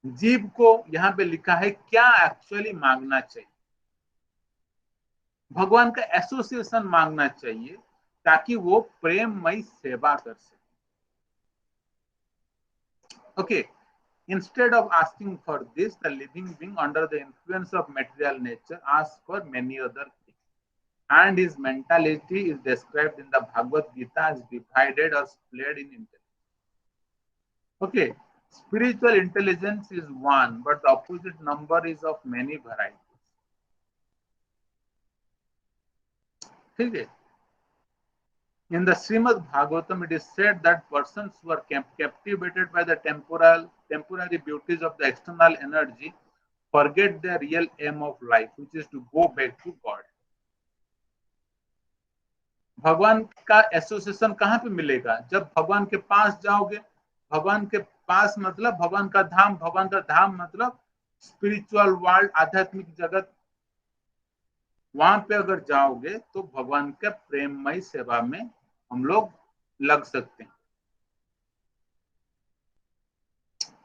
जीव को यहाँ पे लिखा है क्या एक्चुअली मांगना चाहिए। भगवान का एसोसिएशन मांगना चाहिए ताकि वो प्रेममयी सेवा कर सके। Okay, instead of asking for this, the living being under the influence of material nature asks for many other things, and his mentality is described in the Bhagavad Gita as divided or split in intelligence. Okay, spiritual intelligence is one, but the opposite number is of many varieties. ठीक है। In the Srimad Bhagavatam, it is said that persons who are captivated by the temporary beauties of the external energy forget the real aim of life, which is to go back to God. भगवान का association कहाँ पे मिलेगा? जब भगवान के पास जाओगे। भगवान के पास मतलब भगवान का धाम, भगवान का धाम मतलब स्पिरिचुअल वर्ल्ड, आध्यात्मिक जगत। वहां पे अगर जाओगे तो भगवान के प्रेममय सेवा में हम लोग लग सकते हैं।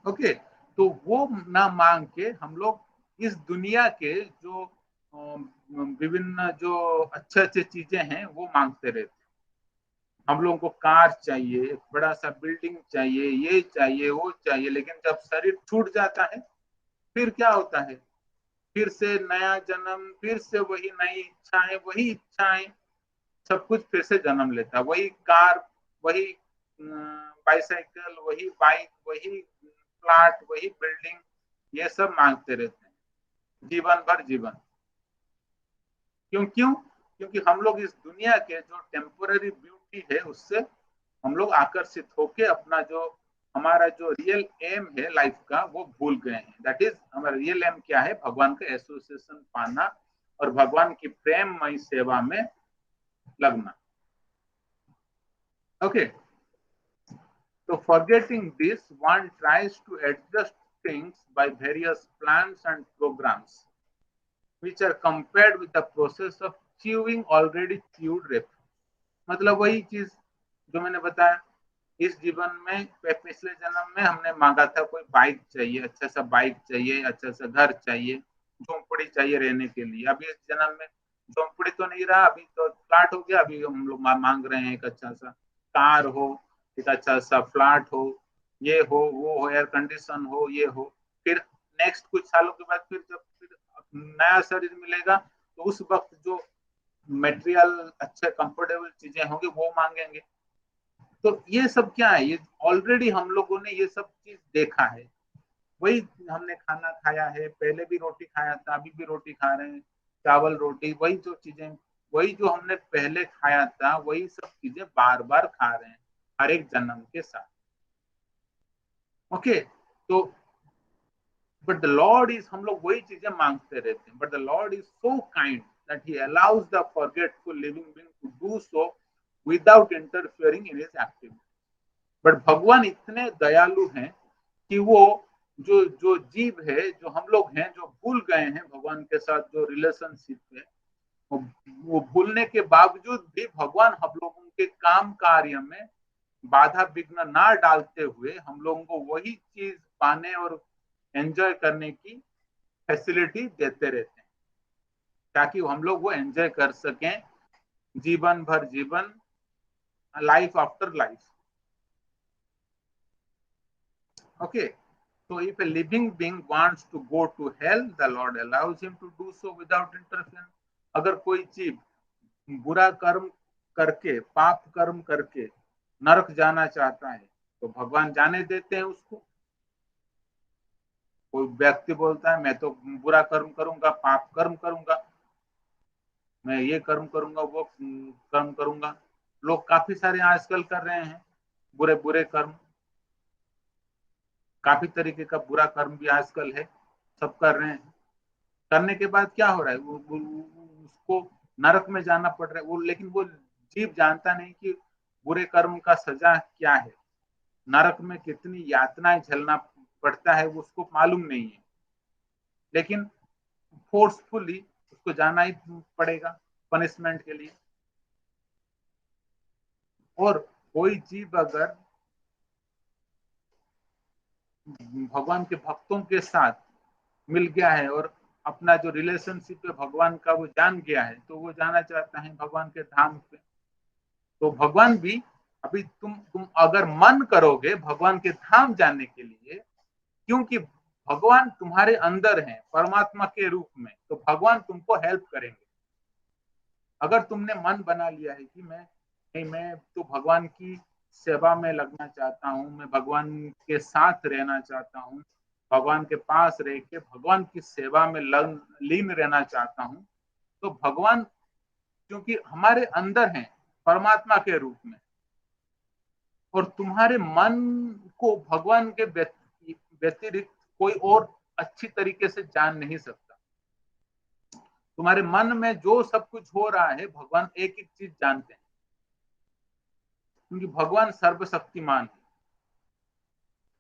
ओके, तो वो ना मांग के हम लोग इस दुनिया के जो विभिन्न जो अच्छे अच्छे चीजें हैं वो मांगते रहते हैं। हम लोगों को कार चाहिए, एक बड़ा सा बिल्डिंग चाहिए, ये चाहिए, वो चाहिए, लेकिन जब शरीर छूट जाता है फिर क्या होता है? फिर से नया जन्म, फिर से वही नई इच्छाएं, वही इच्छाएं, सब कुछ फिर से जन्म लेता है। वही कार, वही बाइसाइकिल, वही बाइक, वही प्लाट, वही बिल्डिंग, ये सब मांगते रहते हैं जीवन भर जीवन। क्यों? क्योंकि हम लोग इस दुनिया के जो टेम्पोररी ब्यूटी है उससे हम लोग आकर्षित होके अपना जो हमारा जो रियल एम है लाइफ का वो भूल गए हैं। दैट इज हमारा रियल एम क्या है? भगवान का एसोसिएशन पाना और भगवान की प्रेममय सेवा में लगना। ओके, तो forgetting this, one tries to adjust things by various plans and programmes which are compared with the process of chewing already chewed refuse. मतलब वही चीज जो मैंने बताया, इस जीवन में पिछले जन्म में हमने मांगा था कोई बाइक चाहिए, अच्छा सा बाइक चाहिए, अच्छा सा घर चाहिए, झोंपड़ी चाहिए रहने के लिए। अभी इस जन्म में झोंपड़ी तो नहीं रहा, अभी तो फ्लैट हो गया। अभी हम लोग मांग रहे हैं एक अच्छा सा कार हो, एक अच्छा सा फ्लैट हो, ये हो, वो हो, एयर कंडीशन हो, ये हो। फिर नेक्स्ट कुछ सालों के बाद फिर जब नया शरीर मिलेगा तो उस वक्त जो मटेरियल अच्छे कंफर्टेबल चीजें होंगी वो मांगेंगे। तो ये सब क्या है? ये ऑलरेडी हम लोगों ने ये सब चीज देखा है। वही हमने खाना खाया है, पहले भी रोटी खाया था, अभी भी रोटी खा रहे हैं, चावल रोटी, वही जो चीजें, वही जो हमने पहले खाया था वही सब चीजें बार बार खा रहे हैं हर एक जन्म के साथ। ओके, तो बट द लॉर्ड इज, हम लोग वही चीजें मांगते रहते हैं, but the lord is so kind that he allows the forgetful living being to do so without interfering in his activity. But भगवान इतने दयालु हैं कि वो जो जो जीव है, जो हम लोग हैं, जो भूल गए हैं भगवान के साथ जो रिलेशनशिप है, वो भूलने के बावजूद भी भगवान हम लोगों के काम कार्य में बाधा विघ्न ना डालते हुए हम लोगों को वही चीज पाने और एंजॉय करने की फैसिलिटी देते रहते हैं ताकि हम लोग वो एंजॉय कर सकें जीवन भर जीवन, life after life. Okay, so if a living being wants to go to hell, the Lord allows him to do so without interference. अगर कोई जीव बुरा कर्म करके, पाप कर्म करके नरक जाना चाहता है तो भगवान जाने देते हैं उसको। कोई व्यक्ति बोलता है मैं तो बुरा कर्म करूंगा, पाप कर्म करूंगा, मैं ये कर्म करूंगा, वो कर्म करूंगा। लोग काफी सारे आजकल कर रहे हैं बुरे बुरे कर्म, काफी तरीके का बुरा कर्म भी आजकल है, सब कर रहे हैं। करने के बाद क्या हो रहा है? उसको नरक में जाना पड़ रहा है वो, लेकिन वो जीव जानता नहीं कि बुरे कर्म का सजा क्या है, नरक में कितनी यातनाएं झेलना पड़ता है, वो उसको मालूम नहीं है। लेकिन फोर्सफुली उसको जाना ही पड़ेगा पनिशमेंट के लिए। और कोई जीव अगर भगवान के भक्तों के साथ मिल गया है और अपना जो रिलेशनशिप है भगवान का वो जान गया है, तो वो जाना चाहता है भगवान के धाम पे। तो भगवान भी अभी तुम अगर मन करोगे भगवान के धाम जाने के लिए, क्योंकि भगवान तुम्हारे अंदर है परमात्मा के रूप में, तो भगवान तुमको हेल्प करेंगे। अगर तुमने मन बना लिया है कि मैं तो भगवान की सेवा में लगना चाहता हूँ, मैं भगवान के साथ रहना चाहता हूँ, भगवान के पास रह के भगवान की सेवा में लीन रहना चाहता हूँ, तो भगवान क्योंकि हमारे अंदर है परमात्मा के रूप में, और तुम्हारे मन को भगवान के व्यतिरिक्त कोई और अच्छी तरीके से जान नहीं सकता। तुम्हारे मन में जो सब कुछ हो रहा है भगवान एक एक चीज जानते हैं, क्योंकि भगवान सर्वशक्तिमान है।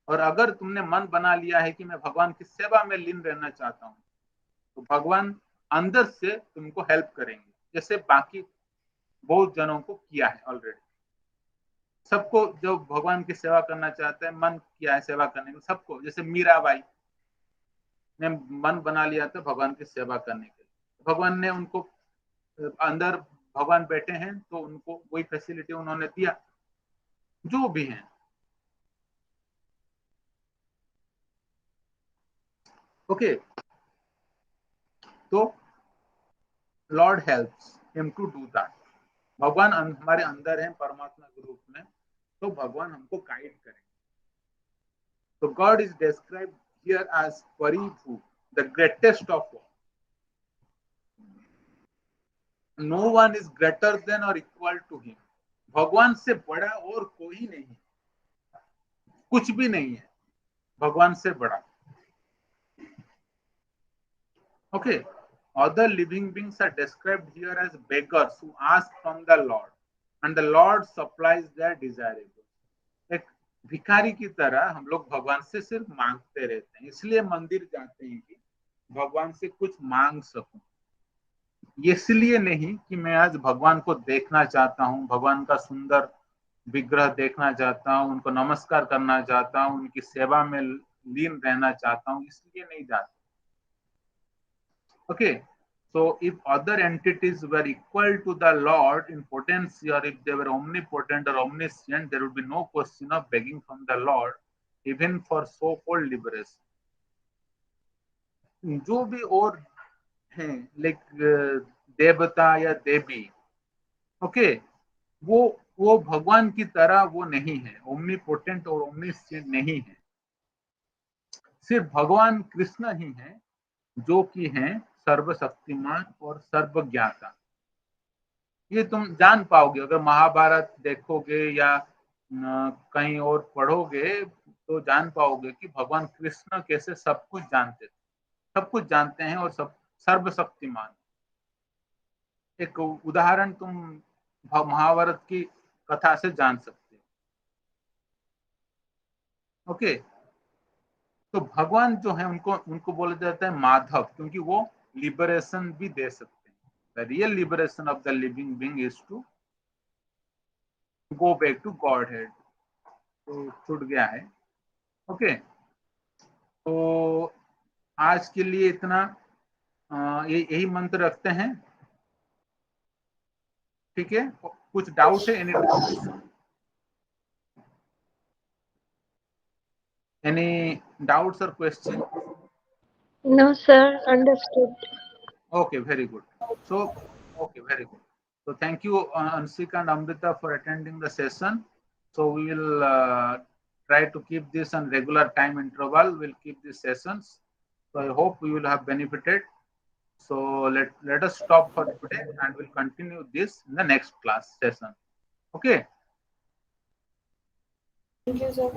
और अगर तुमने मन बना लिया है कि मैं भगवान की सेवा में लीन रहना चाहता हूँ, तो भगवान अंदर से तुमको हेल्प करेंगे, जैसे बाकी बहुत जनों को किया है ऑलरेडी। सबको जो भगवान की सेवा करना चाहते हैं मन किया है सेवा करने में सबको, जैसे मीराबाई ने मन बना लिया था भगवान की सेवा करने के लिए, भगवान ने उनको अंदर भगवान बैठे हैं तो उनको वही फैसिलिटी उन्होंने दिया जो भी है। ओके, तो lord helps him to do that. भगवान हमारे अंदर है परमात्मा के रूप में, तो भगवान हमको गाइड करेंगे। तो God is described here as paribhu, the greatest of all. No one is greater than or equal to him. भगवान से बड़ा और कोई नहीं, कुछ भी नहीं है भगवान से बड़ा। Okay, other living beings are described here as beggars who ask from the Lord and the Lord supplies their desirable. एक भिखारी की तरह हम लोग भगवान से सिर्फ मांगते रहते हैं, इसलिए मंदिर जाते हैं कि भगवान से कुछ मांग सकूं। इसलिए नहीं कि मैं आज भगवान को देखना चाहता हूँ, भगवान का सुंदर विग्रह देखना चाहता हूँ, उनको नमस्कार करना चाहता हूँ, उनकी सेवा में लीन रहना चाहता हूँ, इसलिए नहीं जाता। Okay, so if other entities were equal to the Lord in potency, or if they were omnipotent or omniscient, there would be no question of begging from the Lord, even for so-called liberation. जो भी और हैं, like देवता या देवी, okay, वो भगवान की तरह वो नहीं है, ओमनीपोटेंट और ओमनिसेंट नहीं है। सिर्फ भगवान कृष्ण ही है जो कि हैं सर्वशक्तिमान और सर्वज्ञाता। ये तुम जान पाओगे अगर महाभारत देखोगे या कहीं और पढ़ोगे, तो जान पाओगे कि भगवान कृष्ण कैसे सब कुछ जानते थे, सब कुछ जानते हैं और सब सर्वशक्तिमान। एक उदाहरण तुम महाभारत की कथा से जान सकते हो। ओके, तो भगवान जो है उनको बोला जाता है माधव, क्योंकि वो लिबरेशन भी दे सकते हैं। The real liberation of the living being is to go back to Godhead. तो छूट गया है। ओके, तो आज के लिए इतना, यही मंत्र रखते हैं। ठीक है, कुछ डाउट है? एनी डाउट्स और question? No, sir. Understood. Okay, very good. So, okay, very good. So, thank you, Ansika and Amrita, for attending the session. So, we will try to keep this on regular time interval. We'll keep these sessions. So, I hope we will have benefited. So, let us stop for today and we'll continue this in the next class session. Okay. Thank you, sir.